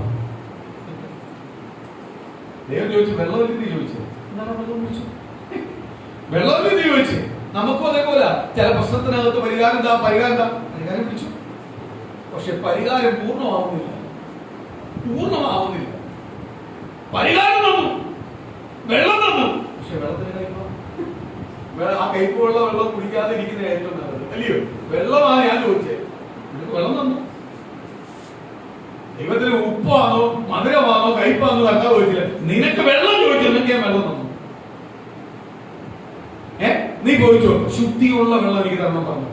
ദൈവം ചോദിച്ചു, വെള്ളമില്ലെന്ന് ചോദിച്ചു. എന്താണ് വെള്ളം കുടിച്ചു? വെള്ളമില്ലെന്ന് ചോദിച്ചു. നമുക്കും അതേപോലെ ചില പ്രശ്നത്തിനകത്ത് പരിഹാരം എന്താ? പരിഹാരം പിടിച്ചു. പക്ഷെ പരിഹാരം പൂർണ്ണമാവുന്നില്ല. പരിഹാരം തന്നു, വെള്ളം തന്നു, പക്ഷെ വെള്ളത്തിന് കയ്പ. ആ കയ്പുള്ള വെള്ളം കുടിക്കാതെ ഇരിക്കുന്ന ഏറ്റവും നല്ലത്, അല്ലയോ? വെള്ളമാണ് ഞാൻ ചോദിച്ചത്, നിനക്ക് വെള്ളം തന്നു. ദൈവത്തിന് ഉപ്പാണോ മധുരമാണോ കയ്പാണോ കണ്ടാ ചോദിച്ചില്ല, നിനക്ക് വെള്ളം ചോദിച്ചു, നിനക്ക് ഞാൻ വെള്ളം തന്നു. നീ ചോദിച്ചോ, ശുദ്ധിയുള്ള വെള്ളം എനിക്ക് തരണം പറഞ്ഞു,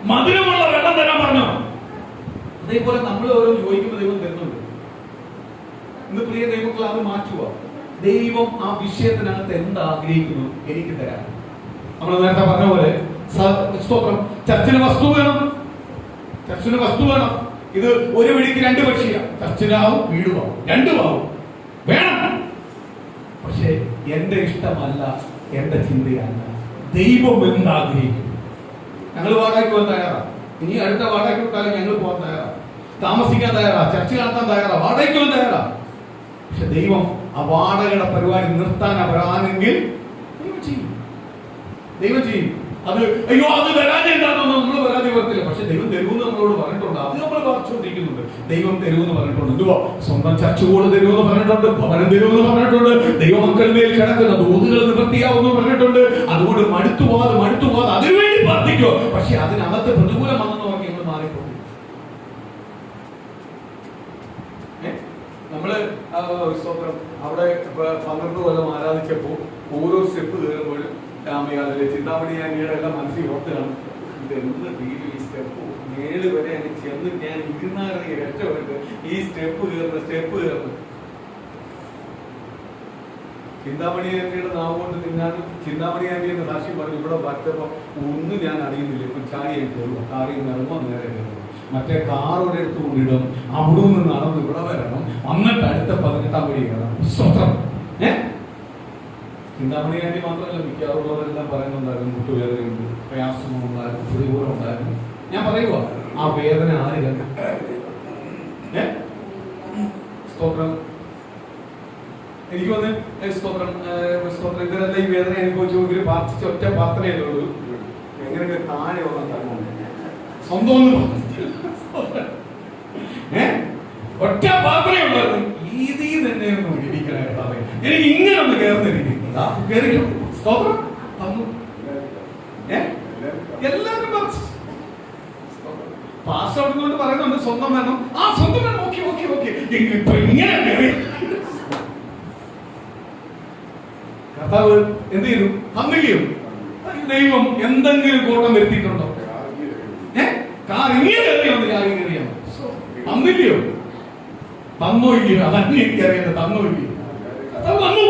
മധുരമുള്ള വെള്ളം തരാൻ പറഞ്ഞോ? അതേപോലെ നമ്മൾ ഓരോ ചോദിക്കുമ്പോൾ ദൈവം തരുന്നുണ്ട്. ഇന്ന് പ്രിയ ദൈവങ്ങൾ അത് മാറ്റുക. ദൈവം ആ വിഷയത്തിനകത്ത് എന്ത് ആഗ്രഹിക്കുന്നു എനിക്ക് തരാൻ. നമ്മൾ നേരത്തെ പറഞ്ഞ പോലെ സ്തോത്രം, ചർച്ചിന് വസ്തു വേണം, ചർച്ചിന് വസ്തു വേണം. ഇത് ഒരു വെടിക്ക് രണ്ട് പക്ഷിയാണ്. ചർച്ചിനാവും വീടുമാവും, രണ്ടുമാവും വേണം. പക്ഷെ എന്റെ ഇഷ്ടമല്ല, എന്റെ ചിന്തയല്ല, ദൈവം എന്താഗ്രഹിക്കും. ഞങ്ങൾ വാടകയ്ക്ക് പോകാൻ തയ്യാറാണ്. ഇനി അടുത്ത വാടകയ്ക്ക് വിട്ടാലും ഞങ്ങൾ പോകാൻ തയ്യാറാണ്, താമസിക്കാൻ തയ്യാറാണ്, ചർച്ച നടത്താൻ തയ്യാറാണ്, വാടകയ്ക്ക് പോകാൻ തയ്യാറാണ്. പക്ഷെ ദൈവം ആ വാടകയുടെ പരിപാടി നിർത്താൻ അവരാണെങ്കിൽ ദൈവം ചെയ്യും, ദൈവം ചെയ്യും. അത് അയ്യോ അത് വരാതെന്താണെന്ന് നമ്മൾ പരാതി പറത്തില്ല. പക്ഷെ ദൈവം തരുമെന്ന് നമ്മളോട് പറഞ്ഞിട്ടുണ്ട്. അത് നമ്മൾ വാർച്ചുകൊണ്ടിരിക്കുന്നുണ്ട്. ദൈവം തരുമെന്ന് പറഞ്ഞിട്ടുണ്ട്. എന്തുവാ? സ്വന്തം ചർച്ചുകൾ തരുമെന്ന് പറഞ്ഞിട്ടുണ്ട്, ഭവനം തരുമെന്ന് പറഞ്ഞിട്ടുണ്ട്, ദൈവമക്കളുമേൽ കിടക്കുന്ന ദൂതുകൾ നിവൃത്തിയാവുമെന്ന് പറഞ്ഞിട്ടുണ്ട്. അതുകൊണ്ട് മടുത്തു പോകാതെ അതിനുവേണ്ടി പ്രാർത്ഥിക്കോ. പക്ഷെ അതിനകത്ത് പ്രതികൂലം വന്നെന്ന് പറഞ്ഞ് ഞങ്ങൾ മാറിപ്പോകും. നമ്മള് അവിടെ 12 കൊല്ലം ആരാധിച്ചപ്പോൾ ഓരോ സ്റ്റെപ്പ് കയറുമ്പോഴും ചിന്താമണി ആന്റിയുടെ എല്ലാം മനസ്സിൽ ഓർത്തതാണ്, ഇതെന്ത് രീതി ഈ സ്റ്റെപ്പ് 7 വരെ അങ്ങ് ചെന്ന് ഞാൻ ഇരുന്നാറിയ രക്ഷപ്പെട്ട് ഈ സ്റ്റെപ്പ് കയറുന്നു. ചിന്താമണി ആന്റിയുടെ നാവ് കൊണ്ട് തിന്നാനും ചിന്താമണി ആന്റി എന്ന് സാക്ഷി പറഞ്ഞു ഇവിടെ പറ്റപ്പോ ഒന്നും ഞാൻ അറിയുന്നില്ല. ഇപ്പൊ ചാടിയായി കയറുക, കാറിൽ നിറമോ നേരെ കയറും, മറ്റേ കാറോടെ എടുത്ത് കൊണ്ടിടും, അവിടെ നിന്ന് നടന്ന് ഇവിടെ വരണം, എന്നിട്ട് അടുത്ത 18-ാം വഴി കയറണം. ചിന്താമണി ആന്റി മാത്രമല്ല, മിക്കവാറുള്ളവരെല്ലാം പറയുന്നുണ്ടായിരുന്നു മുട്ടുവേദനയുണ്ട്, പ്രയാസങ്ങളുണ്ടായിരുന്നു, പ്രതികൂലം ഉണ്ടായിരുന്നു. ഞാൻ പറയുക, ആ വേദന ആര് കണ്ടു? സ്തോത്രം. എനിക്ക് വന്ന് സ്തോത്രം ഇവരെല്ലാം ഈ വേദന അനുഭവിച്ചു പ്രാർത്ഥിച്ച ഒറ്റ പ്രാർത്ഥനയല്ലേ ഉള്ളൂ. എങ്ങനെയൊക്കെ താഴെ വന്ന സ്വന്തം ഒറ്റ പ്രാർത്ഥനയുള്ളത്. രീതിയിൽ തന്നെ ഒന്ന് ഇരിക്കണേ, എനിക്ക് ഇങ്ങനെ ഒന്ന് കയറുന്നിരിക്കും. സ്തോത്രം തന്നു. എല്ലാവരും പാസ് ഔട്ട് പറയുന്നുണ്ട് സ്വന്തം വേണം. ആ സ്വന്തം വേണം. ഓക്കെ ഇപ്പൊ ഇങ്ങനെ കർത്താവ് എന്ത് ചെയ്തു? തന്നില്ലയോ? ദൈവം എന്തെങ്കിലും കോട്ടം വരുത്തിയിട്ടുണ്ടോ? കാർ ഇങ്ങനെ അറിയാമോ? കാര്യം അറിയാമോ? തന്നില്ലയോ? തന്നോ ഇല്ലയോ? അതന്നെ എനിക്കറിയാം. തന്നോ ഇല്ലയോ? തന്നു.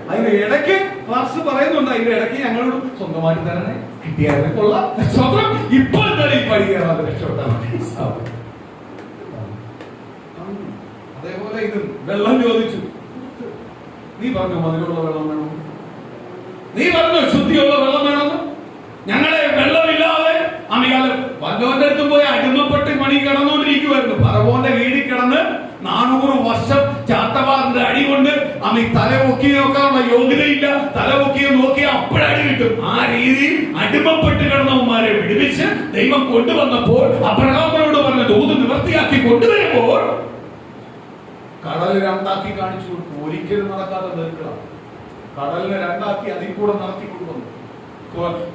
അതിന്റെ ഇടയ്ക്ക് ക്ലാസ് പറയുന്നുണ്ട്, അതിന്റെ ഇടയ്ക്ക് ഞങ്ങളോട് സ്വന്തമായിട്ട് തരണേ, കിട്ടിയാൽ കൊള്ളാം, സ്വന്തം ഇപ്പോൾ തന്നെ ഈ പടി കയറാതെ രക്ഷപ്പെട്ടാൽ. അതേപോലെ ഇത് വെള്ളം ചോദിച്ചു. നീ പറഞ്ഞു മധുരമുള്ള വെള്ളം വേണം, നീ പറഞ്ഞു ശുദ്ധിയുള്ള വെള്ളം വേണമെന്ന്. ഞങ്ങളെ വെള്ളമില്ലാതെ അമികാലം വല്ലവന്റെ അടുത്തും പോയി അടിമപ്പെട്ട് പണി കിടന്നുകൊണ്ടിരിക്കുവായിരുന്നു. പറവോന്റെ വീടിൽ കിടന്ന് 400 വർഷം ചാട്ടവാറിന്റെ അടി കൊണ്ട് അമ്മ തല പൊക്കി നോക്കാനുള്ള യോഗ്യതയില്ല. തല പൊക്കി നോക്കിയാൽ അപ്പോഴടി കിട്ടും. ആ രീതിയിൽ അടിമപ്പെട്ട് കിടന്നവന്മാരെ വിടുവിച്ച് ദൈവം കൊണ്ടുവന്നപ്പോൾ അബ്രഹാമിനോട് പറഞ്ഞ ദൂത് നിവൃത്തിയാക്കി കൊണ്ടുവരുമ്പോൾ കടൽ 2 കാണിച്ചു കൊടുത്തു. ഒരിക്കലും നടക്കാതെ നിൽക്കണം. കടലിനെ 2 അതിൽ കൂടെ നടത്തിക്കൊണ്ടുവന്നു.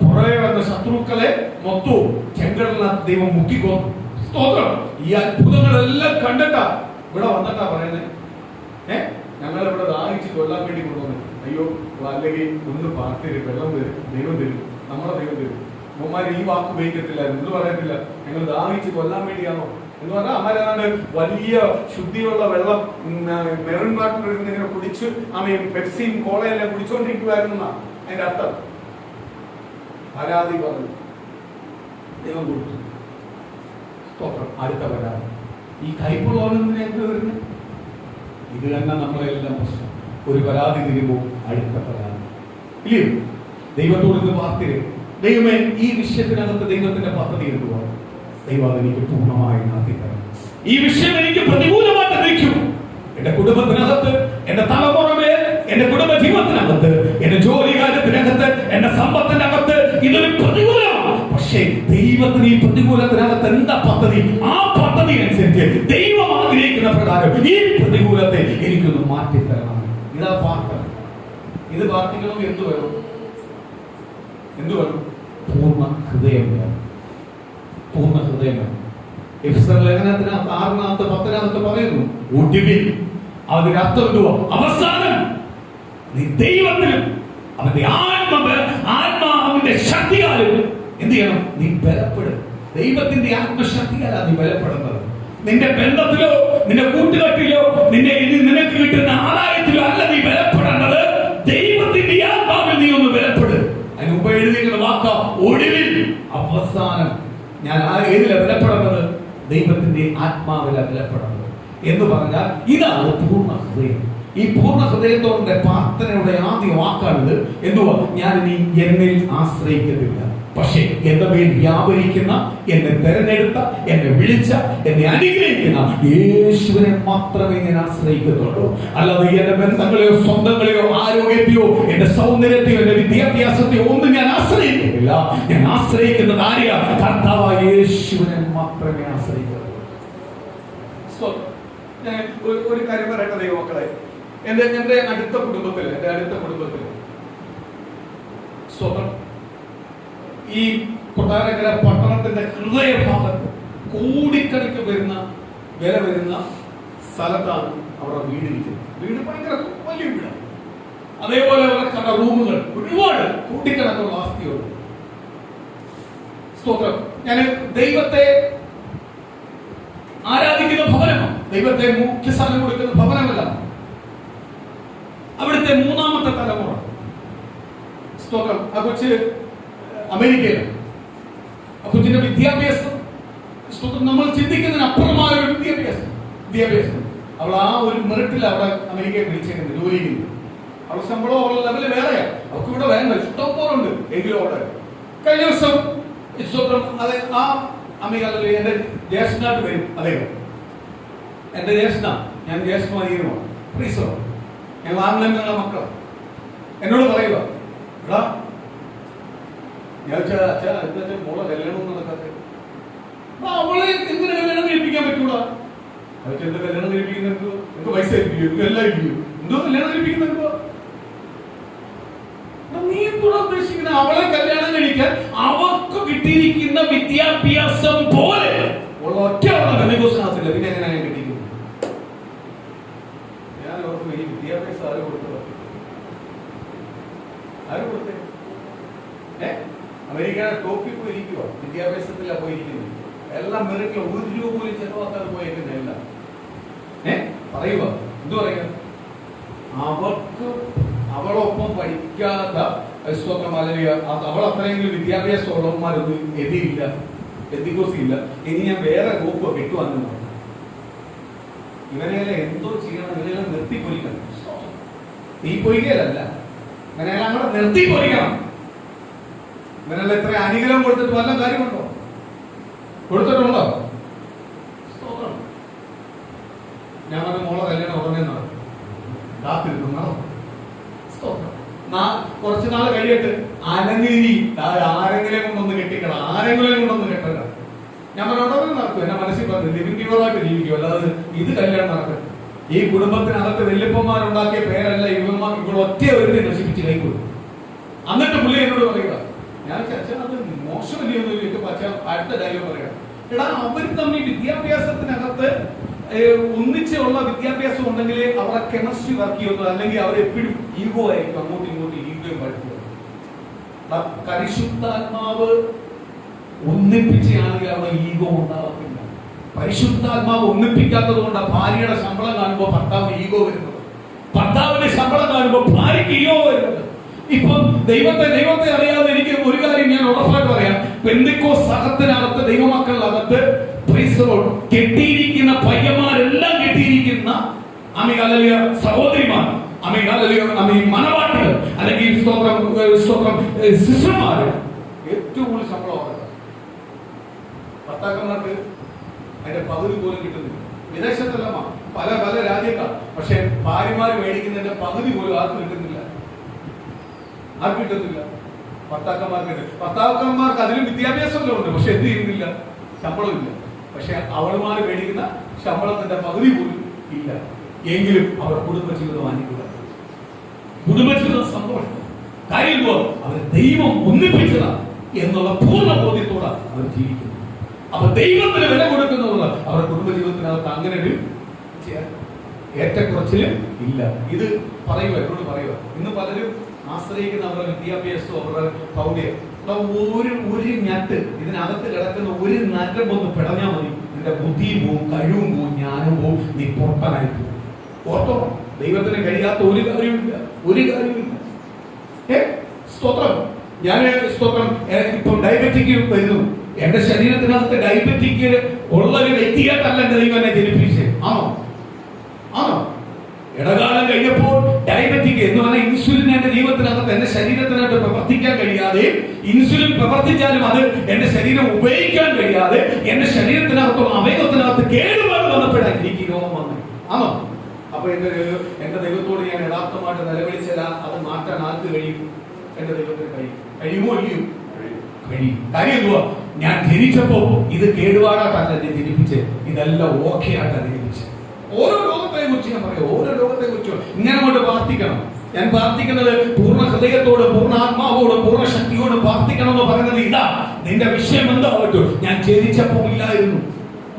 പുറകെ വന്ന ശത്രുക്കളെ മൊത്തവും ചെങ്കടലിനകത്ത് ദൈവം മുക്കിക്കൊന്നു. സ്തോത്രം. ഈ അത്ഭുതങ്ങളെല്ലാം കണ്ടിട്ടാ ഇവിടെ വന്നിട്ടാ പറയുന്നത്, ഞങ്ങൾ ഇവിടെ ദാഹിച്ച് കൊല്ലാൻ വേണ്ടി കൊണ്ടുവന്നു. അയ്യോ അല്ലെങ്കിൽ ഒന്ന് പാർട്ടി വെള്ളം തരും, ദൈവം തരും, നമ്മുടെ ദൈവം തരും. അമ്മമാര് ഈ വാക്ക് ഉപയോഗിക്കത്തില്ലായിരുന്നു, എന്ന് പറയത്തില്ല ഞങ്ങൾ ദാഹിച്ച് കൊല്ലാൻ വേണ്ടിയാണോ എന്ന് പറഞ്ഞാൽ അമ്മരാണ് വലിയ ശുദ്ധിയുള്ള വെള്ളം മെറിൻ വാട്ടർ ഇങ്ങനെ കുടിച്ച് അമ്മയും പെപ്സിയും കോളയെല്ലാം കുടിച്ചുകൊണ്ടിരിക്കുവായിരുന്നു അതിന്റെ അർത്ഥം. പരാതി പറഞ്ഞു, ദൈവം കൊടുത്തു. അടുത്ത പരാതി. ഈ കൈപ്പുള്ളവനെന്തിനൊക്കെ വരുന്നത്? ഇത് തന്നെ നമ്മളെല്ലാം പ്രശ്നം. ഒരു പരാതി തീരുമ്പോൾ അടുത്ത പരാതി ഇല്ലയോ? ദൈവത്തോട് ഇത് പ്രാർത്ഥിക്കുക, ദൈവമേ ഈ വിഷയത്തിനകത്ത് ദൈവത്തിന്റെ പദ്ധതി എന്തുവാ? ദൈവം എനിക്ക് പൂർണ്ണമായി നടത്തിത്തരണം. ഈ വിഷയം എനിക്ക് പ്രതികൂലമായിട്ട് നിൽക്കും. എന്റെ കുടുംബത്തിനകത്ത്, എന്റെ തലമുറമേൽ, എന്റെ കുടുംബ ജീവിതത്തിനകത്ത്, എന്റെ ജോലി കാര്യത്തിനകത്ത്, എന്റെ സമ്പത്തിനകത്ത് ഇതൊരു പ്രതികൂലമാണ്. പക്ഷേ ദൈവത്തിന് ഈ പ്രതികൂലത്തിനകത്ത് എന്താ പദ്ധതി? ആ പദ്ധതി അനുസരിച്ച് ദൈവം ആഗ്രഹിക്കുന്ന പ്രകാരം ഈ പ്രതികൂലത്തെ എനിക്കൊന്ന് മാറ്റിത്തരണം. ഇതാ പ്രാർത്ഥന. ഇത് പ്രാർത്ഥിക്കണം. എന്തു വേണം? പൂർണ്ണ ഹൃദയം വേണം. പൂർണ്ണ ഹൃദയം വേണം. എഫെസ്യർ ലേഖനത്തിനകത്ത് 6-10 പറയുന്നു, ഒടുവിൽ അതിന്റെ അർത്ഥം എന്തുവാ? അവസാനം നീ ദൈവത്തിലും അവന്റെ ആത്മാവിന്റെ ശക്തിയാലും എന്ത് ചെയ്യണം? നീ ബലപ്പെടും. ദൈവത്തിന്റെ ആത്മശക്തിയാലാണ് നീ ബലപ്പെടുന്നത്. നിന്റെ ബന്ധത്തിലോ നിന്റെ കൂട്ടുകെട്ടിലോ നിനക്ക് കിട്ടുന്ന ആദായത്തിലോ അല്ല നീ ബലപ്പെടേണ്ടത്. ദൈവത്തിന്റെ ആത്മാവിൽ നീ ഒന്ന് ബലപ്പെടും. അതിന് മുമ്പ് എഴുതിയിരിക്കുന്ന വാക്ക ഒടുവിൽ അവസാനം ഞാൻ ഏതിലാ ബലപ്പെടുന്നത്? ദൈവത്തിന്റെ ആത്മാവിലാ ബലപ്പെടുന്നത് എന്ന് പറഞ്ഞാൽ ഇതാണ് പൂർണ്ണ ഹൃദയം. ഈ പൂർണ്ണ ഹൃദയത്തോടെ പ്രാർത്ഥനയുടെ ആദ്യ വാക്കാണിത്. എന്തുവാ? ഞാൻ ഇനി എന്നിൽ ആശ്രയിക്കത്തില്ല, പക്ഷേ എന്റെ മേൽ വ്യാപരിക്കുന്ന, എന്നെ തെരഞ്ഞെടുത്ത, എന്നെ വിളിച്ച, എന്നെ അനുഗ്രഹിക്കുന്ന യേശുവിനെ മാത്രമേ ഞാൻ ആശ്രയിക്കത്തുള്ളൂ. അല്ലാതെ എന്റെ ബന്ധങ്ങളെയോ സ്വന്തങ്ങളെയോ ആരോഗ്യത്തെയോ എന്റെ സൗന്ദര്യത്തെയോ എന്റെ വിദ്യാഭ്യാസത്തെയോ ഒന്നും ഞാൻ ആശ്രയിക്കുന്നില്ല. ഞാൻ ആശ്രയിക്കുന്നത് ആരെയാ? കർത്താവായ യേശുവിനെ മാത്രമേ ആശ്രയിക്കത്തുള്ളൂ. ഞാൻ ഒരു കാര്യം പറയട്ടെ ദൈവമക്കളെ. എന്റെ അടുത്ത കുടുംബത്തില് സ്വന്തം ഈ കൊട്ടാരക്കര പട്ടണത്തിന്റെ ഹൃദയഭാഗത്ത് കോടിക്കണക്കിന് വില വരുന്ന സ്ഥലത്താണ് അവരുടെ വീടിരിക്കുന്നത്. വീട് ഭയങ്കര വലിയ വീടാണ്. അതേപോലെ അവരുടെ കട റൂമുകൾ ഒരുപാട് കോടിക്കണക്കുള്ള ആസ്തിയുണ്ട്. സ്തോത്രം. ഞാൻ ദൈവത്തെ ആരാധിക്കുന്ന ഭവനമാണ്, ദൈവത്തെ മുഖ്യ സ്ഥാനം കൊടുക്കുന്ന ഭവനമല്ല. അവിടുത്തെ മൂന്നാമത്തെ തലമുറ. സ്തോത്രം. ആ കൊച്ച് അമേരിക്കയിലാണ്. ആ കൊച്ചിന്റെ വിദ്യാഭ്യാസം സ്തോത്രം നമ്മൾ ചിന്തിക്കുന്നതിന് അപ്പുറമായ ഒരു വിദ്യാഭ്യാസം. അവൾ ആ ഒരു മെറിറ്റിൽ അവിടെ അമേരിക്കയെ വിളിച്ചേക്കുന്നത്, ജോലി ചെയ്യുന്നത്. അവൾ ശമ്പളം അവളുടെ ലെവല് വേറെയാണ്. അവർക്ക് ഇവിടെ വേണ്ട ഇഷ്ടം പോലെ ഉണ്ട്. എങ്കിലും അവിടെ കഴിഞ്ഞ ദിവസം സ്തോത്രം അതെ ആ അമേരിക്കയിൽ എന്റെ ജ്യേഷ്ഠനായിട്ട് വരും. അദ്ദേഹം എന്റെ ജ്യേഷ്ഠ, ഞാൻ ജ്യേഷ്ഠമായിരിക്കുമാണ്. പ്രീസോ ഞങ്ങൾ ആംഗ്ലങ്ങളുടെ മക്കൾ എന്നോട് പറയുക, എടാ ഞാൻ മോളെ കല്യാണം നടക്കാത്ത അവളെ എന്തിനു കല്യാണം കഴിപ്പിക്കാൻ പറ്റൂടാ? എന്ത് കല്യാണം കഴിപ്പിക്കുന്ന എനിക്ക് പൈസ ഇരിക്കും, എല്ലാം ഇരിക്കും. എന്തോ കല്യാണം കഴിപ്പിക്കുന്ന നീ എന്തുകൂടെ ഉദ്ദേശിക്കുന്ന? അവളെ കല്യാണം കഴിക്കാൻ അവർക്ക് കിട്ടിയിരിക്കുന്ന വിദ്യാഭ്യാസം പോലെ ഉള്ള ഒറ്റ ബന്ധുക്കോസിനകത്തില്ല. പിന്നെ എങ്ങനെ ഞാൻ കിട്ടിയിരിക്കുന്നത്? ഞാൻ ഓർക്കും ഈ വിദ്യാഭ്യാസം ആര് കൊടുത്തത്? ആര് കൊടുത്തേ? അമേരിക്ക ടോപ്പിൽ പോയിരിക്കുക, വിദ്യാഭ്യാസത്തിലാ പോയിരിക്കുന്നത്. എല്ലാം മെറിറ്റിൽ ഒരു രൂപ പോലും ചെലവാക്കാതെ പോയേക്കുന്ന എല്ലാം പറയുക. എന്തു പറയുക? അവൾക്ക് അവളൊപ്പം പഠിക്കാത്ത അവൾ അത്രയെങ്കിലും വിദ്യാഭ്യാസം ഉള്ളവന്മാരൊന്നും എതിരില്ല, എത്തിക്കോസില്ല. ഇനി ഞാൻ വേറെ ഗ്രൂപ്പ് കിട്ടുവാന്ന് പറഞ്ഞു. ഇവനെല്ലാം എന്തോ ചെയ്യണം, ഇവനെല്ലാം നിർത്തി പൊരിക്കണം. തീ പൊരിക്കലല്ല, ഇവനെല്ലാം കൂടെ നിർത്തി പൊരിക്കണം. ഇവനെല്ലാം എത്ര അനുഗ്രഹം കൊടുത്തിട്ട് വല്ല കാര്യമുണ്ടോ? കൊടുത്തിട്ടുണ്ടോ? ഞാൻ പറഞ്ഞ മോളെ കല്യാണം ഉടനെ നടക്കും, കാത്തിരുന്നു നടന്നു. കുറച്ചു നാൾ കഴിയട്ട് അനങ്ങിരി ആരെങ്കിലും കൊണ്ടൊന്ന് കെട്ടിക്കണം, ആരെങ്കിലും കൊണ്ടൊന്ന് കെട്ടണം. ഞാൻ ഉടനെ നടക്കും. എന്റെ മനസ്സിൽ പറഞ്ഞു ലിവിംഗ് ജീവിക്കും, അല്ലാതെ ഇത് കല്യാണം നടക്കും. ഈ കുടുംബത്തിനകത്ത് വല്യപ്പന്മാരുണ്ടാക്കിയ പേരല്ല ഇവന്മാർ ഇവിടെ ഒറ്റ ഒരുത്തി നശിപ്പിച്ച് കൈക്കൊടുക്കും. എന്നിട്ട് പുള്ളി എന്നോട് പറയുക, ഞാൻ അച്ഛൻ അത് മോശമല്ലയൊന്നും എനിക്ക് പച്ച അടുത്ത ഡയലോഗ് പറയാം. എടാ അവർ തമ്മിൽ വിദ്യാഭ്യാസത്തിനകത്ത് ഒന്നിച്ചുള്ള വിദ്യാഭ്യാസം ഉണ്ടെങ്കിൽ അവരുടെ കെമിസ്ട്രി വർക്ക് ചെയ്യുന്നു, അല്ലെങ്കിൽ അവരെപ്പോഴും ഈഗോ ആയിരിക്കും, അങ്ങോട്ടും ഇങ്ങോട്ടും ഈഗോയും പഠിക്കുക. പരിശുദ്ധാത്മാവ് ഒന്നിപ്പിച്ചാണെങ്കിൽ അവിടെ ഈഗോ ഉണ്ടാകത്തില്ല. പരിശുദ്ധാത്മാവ് ഒന്നിപ്പിക്കാത്തത് കൊണ്ട് ഭാര്യയുടെ ശമ്പളം കാണുമ്പോൾ ഭർത്താവിന് ഈഗോ വരുന്നത്, ഭർത്താവിന്റെ ശമ്പളം കാണുമ്പോൾ ഭാര്യയ്ക്ക് ഈഗോ വരുന്നത്. ഇപ്പൊ ദൈവത്തെ അറിയാതെ എനിക്ക് ഒരു കാര്യം ഞാൻ ഉറപ്പായിട്ട് പറയാം. പെന്തിക്കോസ്ത് സഹത്തിനകത്ത് ദൈവമക്കളിനകത്ത് കെട്ടിയിരിക്കുന്ന പയ്യന്മാരെല്ലാം കെട്ടിയിരിക്കുന്ന സഹോദരിമാർ, മനവാട്ടികൾ, അല്ലെങ്കിൽ ശിഷ്യന്മാര് ഏറ്റവും കൂടുതൽ ശമ്പളം ഭർത്താക്കന്മാർക്ക് അതിന്റെ പകുതി പോലും കിട്ടുന്നില്ല. വിദേശത്തല്ല, പല രാജ്യക്കാർ. പക്ഷെ ഭാര്യമാര് മേടിക്കുന്നതിന്റെ പകുതി പോലും ആർക്കും കിട്ടുന്നില്ല. ഭർത്താക്കന്മാർക്ക് അതിലും വിദ്യാഭ്യാസമല്ലോ ഉണ്ട്, പക്ഷെ എന്ത് ചെയ്യുന്നില്ല? ശമ്പളം ഇല്ല. പക്ഷെ അവളുമാര് മേടിക്കുന്ന ശമ്പളത്തിന്റെ പകുതി പോലും ഇല്ല. എങ്കിലും അവർ കുടുംബജീവിതം അനുകൂല, കുടുംബജീവിതം സന്തോഷം. കാര്യം അവർ ദൈവം ഒന്നിപ്പിച്ചതാണ് എന്നുള്ള പൂർണ്ണ ബോധ്യത്തോടെ അവർ ജീവിക്കുന്നു. അപ്പൊ ദൈവത്തിന് വില കൊടുക്കുന്നവർ അവരുടെ കുടുംബജീവിതത്തിനകത്ത് അങ്ങനെ ഒരു ഏറ്റക്കുറച്ചിലും ഇല്ല. ഇത് പറയുക, എന്നോട് പറയുക. ഇന്ന് പലരും ആശ്രയിക്കുന്ന അവരുടെ വിദ്യാഭ്യാസവും അവരുടെ ഭൗതികം. ഒരു ഞട്ട് ഇതിനകത്ത് കിടക്കുന്ന ഒരു നരമ്പൊന്ന് പിടഞ്ഞാൽ മതി, നിന്റെ നിന്റെ ബുദ്ധിയും പോവും, കഴിവും പോവും, ജ്ഞാനവും പോവും, നീ പൊട്ടനായി പോവും. ഓർത്തോ, ദൈവത്തിന് കഴിയാത്ത ഒരു കാര്യമില്ല, ഒരു കാര്യമില്ല. സ്തോത്രം. ഞാൻ സ്തോത്രം, ഇപ്പം ഡയബറ്റിക് വരുന്നു. എന്റെ ശരീരത്തിനകത്ത് ഡയബറ്റിക് ഉള്ള ഒരു വ്യക്തിയായിട്ടല്ല എന്റെ ദൈവം എന്നെ ജനിപ്പിച്ചത്. ആണോ? ആണോ? ഇടകാലം കഴിഞ്ഞപ്പോൾ ഡയബറ്റിക് എന്ന് പറഞ്ഞാൽ ഇൻസുലിൻ എന്റെ ജീവിതത്തിനകത്ത്, എന്റെ ശരീരത്തിനകത്ത് പ്രവർത്തിക്കാൻ കഴിയാതെ, ഇൻസുലിൻ പ്രവർത്തിച്ചാലും അത് എന്റെ ശരീരം ഉപയോഗിക്കാൻ കഴിയാതെ എന്റെ ശരീരത്തിനകത്തുള്ള അവയവത്തിനകത്ത് കേടുപാട് വന്നപ്പോഴാണ് എനിക്ക് ഈ രോഗം വന്നത്. ആണോ? അപ്പൊ എന്റെ ദൈവത്തോട് ഞാൻ യഥാർത്ഥമായിട്ട് നിലവിളിച്ചാൽ അത് മാറ്റാൻ ആർക്ക് കഴിയും? എന്റെ ദൈവത്തിന് കഴിയുമോ? ഇല്ലയോ? കഴിയും. കാര്യം എന്തുവാ? ഞാൻ ജനിച്ചപ്പോ ഇത് കേടുപാടായിട്ടല്ല എന്നെ ജനിപ്പിച്ച്, ഇതെല്ലാം ഓക്കെ ആയിട്ടാണ് ജനിപ്പിച്ചത്. ഓരോ രോഗത്തെ കുറിച്ച് ഞാൻ പറയാം, ഓരോ രോഗത്തെ കുറിച്ചോ ഇങ്ങനെ കൊണ്ട് പ്രാർത്ഥിക്കണം. ഞാൻ പ്രാർത്ഥിക്കുന്നത് പൂർണ്ണ ഹൃദയത്തോട്, പൂർണ്ണ ആത്മാവോട്, പൂർണ്ണ ശക്തിയോട് പ്രാർത്ഥിക്കണം എന്ന് പറയുന്നത് ഇതാ. നിന്റെ വിഷയം എന്താവട്ടോ? ഞാൻ ജനിച്ചപ്പോ ഇല്ലായിരുന്നു,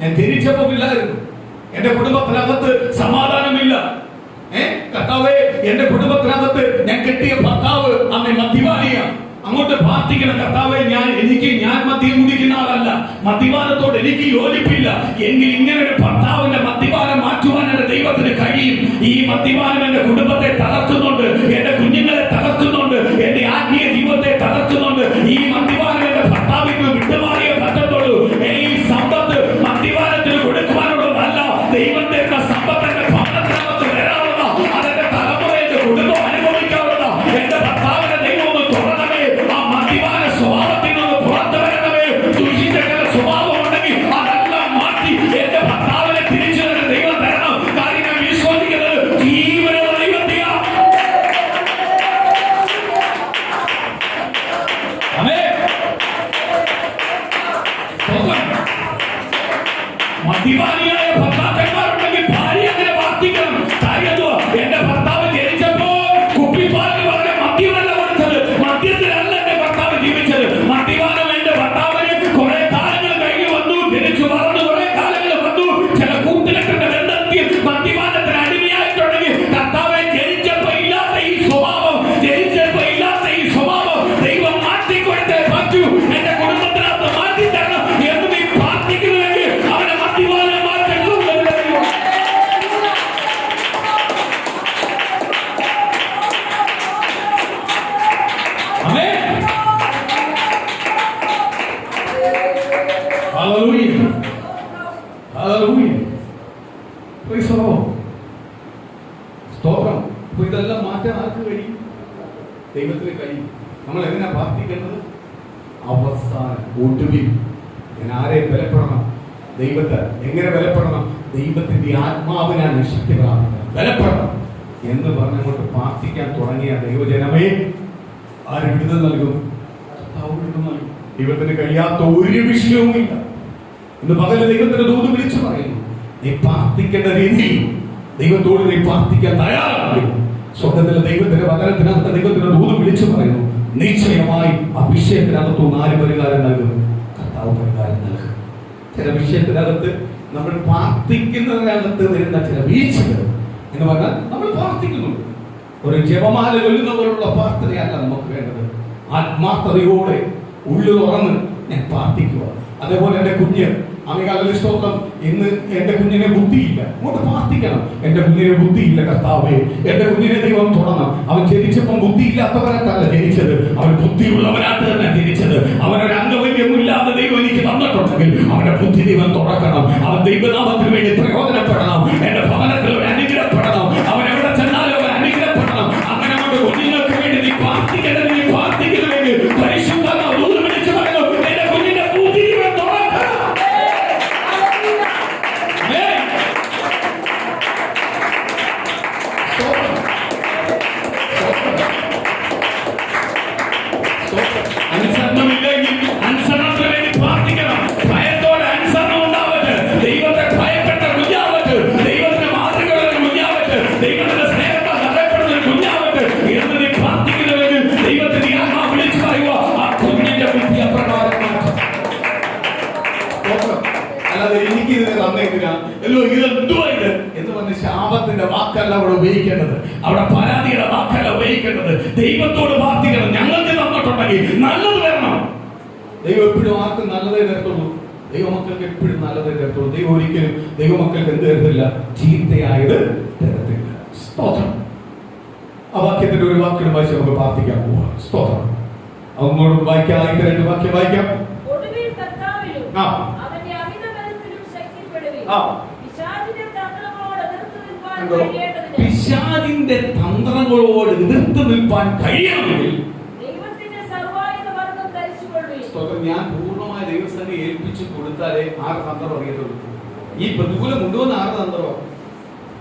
ഞാൻ ജനിച്ചപ്പോ ഇല്ലായിരുന്നു. എന്റെ കുടുംബത്തിനകത്ത് സമാധാനമില്ല. കർത്താവേ, എന്റെ കുടുംബത്തിനകത്ത് ഞാൻ കെട്ടിയ ഭർത്താവ് അമ്മ മദ്യപാനിയാണ്. അങ്ങോട്ട് പ്രാർത്ഥിക്കണം, കർത്താവേ, ഞാൻ മദ്യം കുടിക്കുന്ന ആളല്ല, മദ്യപാനത്തോട് എനിക്ക് യോജിപ്പില്ല. എങ്കിൽ ഇങ്ങനെ ഒരു ഭർത്താവിന്റെ മദ്യപാനം മാറ്റുവാൻ എന്റെ ദൈവത്തിന് കഴിയും. ഈ മദ്യപാനം എന്റെ കുടുംബത്തെ തകർക്കുന്നുണ്ട്, എന്റെ കുഞ്ഞുങ്ങളെ തകർക്കുന്നുണ്ട്, എന്റെ ആത്മീയ ജീവിതത്തെ തകർക്കുന്നുണ്ട്. ഈ മദ്യപാനം എന്റെ ഭർത്താവിന് വിട്ടുമാറിയ പറ്റത്തുള്ളൂ. ഈ സമ്പത്ത് മദ്യപാനത്തിന് കൊടുക്കുവാനുള്ളതല്ല. ദൈവത്തെ സമ്പത്ത് എന്റെ ഭവനത്തിനകത്ത് വരാവുന്ന, അതെന്റെ തലമുറ എന്റെ കുടുംബം അനുഭവിക്കാവുന്ന എന്റെ ഭർത്താവിന്റെ ദൈവം ഒന്ന് തുറന്നവേ. ആ മദ്യപാന സ്വഭാവത്തിൽ നിന്ന് പുറത്തു വരണവേ. ദുഷിച്ച സ്വഭാവം ഉണ്ടെങ്കിൽ അതെല്ലാം മാറ്റി എന്റെ ഭർത്താവിനെ തിരിച്ചു തന്നെ ദൈവം തരണം. കാര്യം ഞാൻ വിശ്വസിക്കുന്നത് ജീവനുള്ള ദൈവത്തെയാ. മദ്യപാനിയായ ഭർത്താക്കന്മാരുണ്ടെങ്കിൽ ഭാര്യ അങ്ങനെ പ്രാർത്ഥിക്കണം. കാര്യം എന്തുവാ? എന്റെ ഭർത്താവ് ജനിച്ചപ്പോ കുപ്പിപ്പാലിന് പറഞ്ഞ മദ്യമല്ല കൊടുത്തത്, മദ്യത്തിലല്ല എന്റെ ഭർത്താവ് ജീവിച്ചത്. മദ്യപാനം എന്റെ ഭർത്താവിന് കുറെ കാലങ്ങൾ കഴിഞ്ഞ് വന്നു, ജനിച്ചു വളർന്നു കുറെ കാലങ്ങൾ വന്നു. ചില കൂട്ടുകെട്ടിന്റെ ബന്ധത്തിൽ മദ്യപാനത്തിന് അടിമയായിട്ടുണ്ടെങ്കിൽ കർത്താവെ, ജനിച്ചപ്പോ ഇല്ലാത്ത ഈ സ്വഭാവം, ജനിച്ചപ്പോ ഇല്ലാത്ത ഈ സ്വഭാവം ദൈവം മാറ്റിക്കൊടുത്തേ പറ്റൂ. എന്റെ കുടുംബത്തിനകത്ത് മാറ്റി തരണം എന്ന് നീ പ്രാർത്ഥിക്കുന്നുവെങ്കിൽ അവനെ മദ്യപാനം മാറ്റി. Hallelujah. Hallelujah. Praise the Lord. സ്തോത്രം. അപ്പൊ ഇതെല്ലാം മാറ്റാൻ ആർക്ക് കഴിയും? ദൈവത്തിന് കഴിയും. നമ്മൾ എങ്ങനെ പ്രാർത്ഥിക്കുന്നത്? അവസാനം ഒടുവിൽ ഞാൻ ആരെ ബലപ്പെടണം? ദൈവത്തെ. എങ്ങനെ ബലപ്പെടണം? ദൈവത്തിന്റെ ആത്മാവിനാണ് ശക്തി പ്രാപിക്കണം, ബലപ്പെടണം എന്ന് പറഞ്ഞുകൊണ്ട് പ്രാർത്ഥിക്കാൻ തുടങ്ങിയ ദൈവജനമേ, ആര് വിടുതൽ നൽകും? വിടുതൽ നൽകും. ദൈവത്തിന് കഴിയാത്ത ഒരു വിഷയവുമില്ല. ഇന്ന് പകല് ദൈവത്തിന്റെ ദൂത് വിളിച്ചു പറയുന്നു, നീ പ്രാർത്ഥിക്കേണ്ട രീതിയിൽ ദൈവത്തോട് നീ പ്രാർത്ഥിക്കാൻ തയ്യാറാണ്. സ്വർഗത്തിലെ ദൈവത്തിന്റെ വചനത്തിനകത്ത് ദൈവത്തിന്റെ ദൂത് വിളിച്ചു പറയുന്നു, നിശ്ചയമായി ആ വിഷയത്തിനകത്തുനിന്ന് ആര് പരിഹാരം നൽകും? കർത്താവ് പരിഹാരം നൽകും. ചില വിഷയത്തിനകത്ത് നമ്മൾ പ്രാർത്ഥിക്കുന്നതിനകത്ത് വരുന്ന ചില വീഴ്ചകൾ എന്ന് പറഞ്ഞാൽ നമ്മൾ പ്രാർത്ഥിക്കുന്നുണ്ട്. ഒരു ജപമാല ചൊല്ലുന്ന പോലുള്ള പ്രാർത്ഥനയല്ല നമുക്ക് വേണ്ടത്. ആത്മാർത്ഥതയോടെ ഉള്ളു തുറന്ന് ഞാൻ പ്രാർത്ഥിക്കുക. അതേപോലെ എന്റെ കുഞ്ഞ് അമികാല സ്തോത്രം, ഇന്ന് എന്റെ കുഞ്ഞിനെ ബുദ്ധിയില്ല, അങ്ങോട്ട് പ്രാർത്ഥിക്കണം. എന്റെ കുഞ്ഞിനെ ബുദ്ധിയില്ല കർത്താവേ, എന്റെ കുഞ്ഞിനെ ദൈവം തുടരണം. അവൻ ജനിച്ചപ്പം ബുദ്ധിയില്ലാത്തവരായിട്ടല്ല ജനിച്ചത്, അവൻ ബുദ്ധിയുള്ളവരായിട്ട് തന്നെ ജനിച്ചത്. അവനൊരു അംഗവൈകല്യമില്ലാതെ ദൈവം എനിക്ക് തന്നിട്ടുണ്ടെങ്കിൽ അവന്റെ ബുദ്ധി ദൈവം തുറക്കണം. അവൻ ദൈവനാമത്തിന് വേണ്ടി പ്രയോജനപ്പെടണം. എന്റെ ഭവനത്തിൽ ഒരു അനുഗ്രഹപ്പെടണം. അവൻ എവിടെ ചെന്നാലും അവൻ അനുഗ്രഹപ്പെടണം. അങ്ങനെ നമ്മുടെ കുഞ്ഞുങ്ങൾക്ക് വേണ്ടി നീ പ്രാർത്ഥിക്കേണ്ടത്, നീ പ്രാർത്ഥിക്കുന്നുവെങ്കിൽ പരിശുദ്ധമാ ദൂത് വിളിച്ചു പറയുന്നു, എന്റെ കുഞ്ഞിന്റെ ബുദ്ധി ദൈവം തുറക്കണം. അനുസരണമില്ലെങ്കിൽ അനുസരണത്തിന് വേണ്ടി പ്രാർത്ഥിക്കണം. ഭയത്തോടെ അനുസരണം ഉണ്ടാവട്ടെ. ദൈവത്തെ ഭയപ്പെട്ട കുഞ്ഞാവട്ടെ, ദൈവത്തിന്റെ മാതൃകകളുടെ കുഞ്ഞാവട്ടെ, ദൈവത്തിന്റെ സ്നേഹത്തെ അറിയപ്പെടുന്ന ഒരു കുഞ്ഞാവട്ടെ എന്ന് നീ പ്രാർത്ഥിക്കുന്നുവെങ്കിൽ ദൈവത്തിന്റെ ആത്മാ വിളിച്ചു പറയുക, ആ കുഞ്ഞിന്റെ ബുദ്ധി അപ്രകാരം മാറ്റും. അല്ലാതെ എനിക്ക് ഇതിനെ തന്നേക്കില്ല, ഇതെന്തുവാ ഇത് എന്ന് പറഞ്ഞ് ശാപത്തിന്റെ വാക്കല്ല അവിടെ ഉപയോഗിക്കേണ്ടത്, അവിടെ പരാതിയുടെ വാക്കല്ല ഉപയോഗിക്കേണ്ടത്. ദൈവത്തോട് പ്രാർത്ഥിക്കണം, ഞങ്ങൾക്ക് തന്നിട്ടുണ്ടെങ്കിൽ നല്ലത് വരണം. ദൈവം എപ്പോഴും ആർക്കും നല്ലതേ തരത്തുള്ളൂ. ദൈവമക്കൾക്ക് എപ്പോഴും നല്ലത് തരത്തുള്ളൂ. ദൈവം ഒരിക്കലും ദൈവമക്കൾക്ക് എന്ത് തരത്തില്ല? ചീത്തയായത് തരത്തില്ല. സ്തോത്രം. ആ വാക്യത്തിന്റെ ഒരു വാക്കിന് വായിച്ച് നമുക്ക് പ്രാർത്ഥിക്കാൻ പോവാം. സ്തോത്രം. അങ്ങോട്ട് വായിക്കാം. ആദ്യത്തെ 2 വാക്യം വായിക്കാം. പിശാചിന്റെ തന്ത്രങ്ങളോട് എതിർത്ത് നിൽപ്പാൻ കഴിയണമെങ്കിൽ ഞാൻ പൂർണ്ണമായ ദൈവസ്ഥനെ ഏൽപ്പിച്ചു കൊടുത്താലേ ആറ് തന്ത്രം അറിയത്തുള്ളൂ. ഈ പ്രതികൂലം കൊണ്ടുവന്ന ആറ് തന്ത്രം?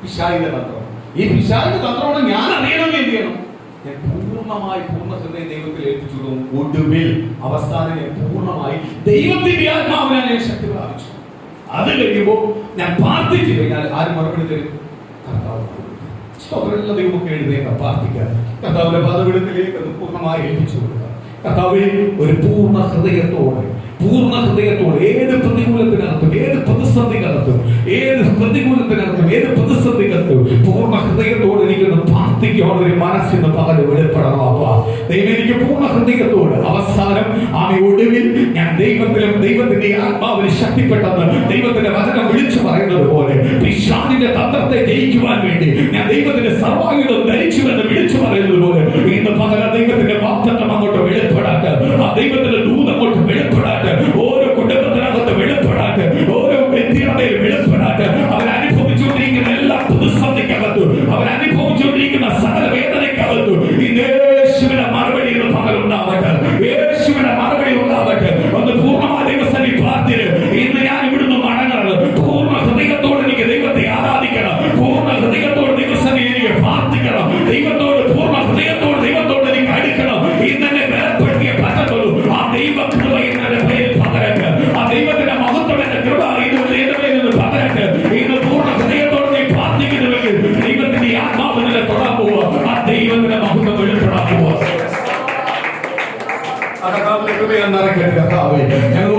പിശാചിന്റെ തന്ത്രം. ഈ പിശാചിന്റെ തന്ത്രമാണ് ഞാൻ അറിയണമെങ്കിൽ എന്ത് ചെയ്യണം? ഞാൻ പൂർണ്ണമായി പൂർണ്ണ ഹൃദയം ദൈവത്തിൽ ഏൽപ്പിച്ചു കൊടുക്കും. ഒടുവിൽ അവസാനം ഞാൻ പൂർണ്ണമായി ദൈവത്തിന്റെ ആത്മാവിനെ ഞാൻ ശക്തി പ്രാപിച്ചു. അത് കഴിയുമ്പോൾ ഞാൻ പ്രാർത്ഥിച്ചു കഴിഞ്ഞാൽ ആര് മറുപടി തരും? കർത്താവ്. സ്തോത്രമുള്ള ദൈവമൊക്കെ എഴുന്നേൽക്കാം, പ്രാർത്ഥിക്കാം. കർത്താവിന്റെ പാദപീഠത്തിലേക്ക് അത് പൂർണ്ണമായി ഏൽപ്പിച്ചു കൊടുക്കുക. കർത്താവേ, ഒരു പൂർണ്ണ ഹൃദയത്തോടെ ഏത് പ്രതികൂലത്തിനകത്തും ഏത് പ്രതിസന്ധിക്കകത്തും പൂർണ്ണ ഹൃദയത്തോടെ എനിക്കൊന്ന് പ്രാർത്ഥിക്കാനുള്ള ഒരു മനസ്സിന് പകല് വെളിപ്പെടണം. അപ്പാ ദൈവം എനിക്ക് പൂർണ്ണ ഹൃദയത്തോട് അവസാനം ഒടുവിൽ ഞാൻ ദൈവത്തിന്റെ ആത്മാവിന് ശക്തിപ്പെട്ടെന്ന് ദൈവത്തിന്റെ വചനം വിളിച്ചു പറയുന്നത് പോലെ പിശാചിന്റെ തന്ത്രത്തെ ജയിക്കുവാൻ വേണ്ടി ഞാൻ ദൈവത്തിന്റെ സർവായുധം ധരിച്ചുവെന്ന് വിളിച്ചു പറയുന്നത് പോലെ ഇന്ന് പകല ദൈവത്തിന്റെ വാഗ്ദത്തം അങ്ങോട്ട് വെളിപ്പെടാട്ട്, ആ ദൈവത്തിന്റെ ദൂത് അങ്ങോട്ട് വെളിപ്പെടാട്ട്, ഓരോ കുടുംബത്തിനകത്ത് വെളിപ്പെടാട്ട്, ഓരോ വ്യക്തിയുടെ വെളിപ്പെടാട്ട്, അവരനുഭവിച്ചുകൊണ്ടിരിക്കുന്ന എല്ലാ പ്രതിസന്ധിക്കകത്തും അവരനുഭവിച്ചുകൊണ്ടിരിക്കുന്ന സകല വേദനയ്ക്കകത്തും യേശുവിന്റെ മറുപടി പകലുണ്ടാവട്ടെ, യേശുവിന്റെ മറുപടി ഉണ്ടാവട്ടെ. ഒന്ന് പൂർണ്ണമായ ദൈവസന്നിധി പ്രാർത്ഥന. ഇന്ന് ഞാൻ ഇവിടുന്ന് മടങ്ങുന്നത് പൂർണ്ണ ഹൃദയത്തോടെ എനിക്ക് ദൈവത്തെ ആരാധിക്കണം, പൂർണ്ണ ഹൃദയത്തോടെ ദൈവസന്നിധി എനിക്ക് പ്രാർത്ഥിക്കണം, ദൈവത്തോട് പൂർണ്ണ ഹൃദയത്തോട് ദൈവത്തോട് എനിക്ക് അടുക്കണം. ഇന്നെ ബലപ്പെടുത്തിയ പറ്റത്തുള്ളൂ. ആ ദൈവ കൃപ ഇന്നെ പേരിൽ പകരട്ടെ, ആ ദൈവത്തിന്റെ മഹത്വം എന്റെ കൃപ ഇത് പേരിൽ പകരട്ടെ. ഇന്ന് പൂർണ്ണ ഹൃദയത്തോടെ നീ പ്രാർത്ഥിക്കുന്നുവെങ്കിൽ ദൈവത്തിന്റെ ആത്മാവ് നിന്നെ തൊടാൻ പോവുക, ആ ദൈവത്തിന്റെ മഹത്വം വെളിപ്പെടാൻ പോവുക. കർത്താവേ, ഞങ്ങൾ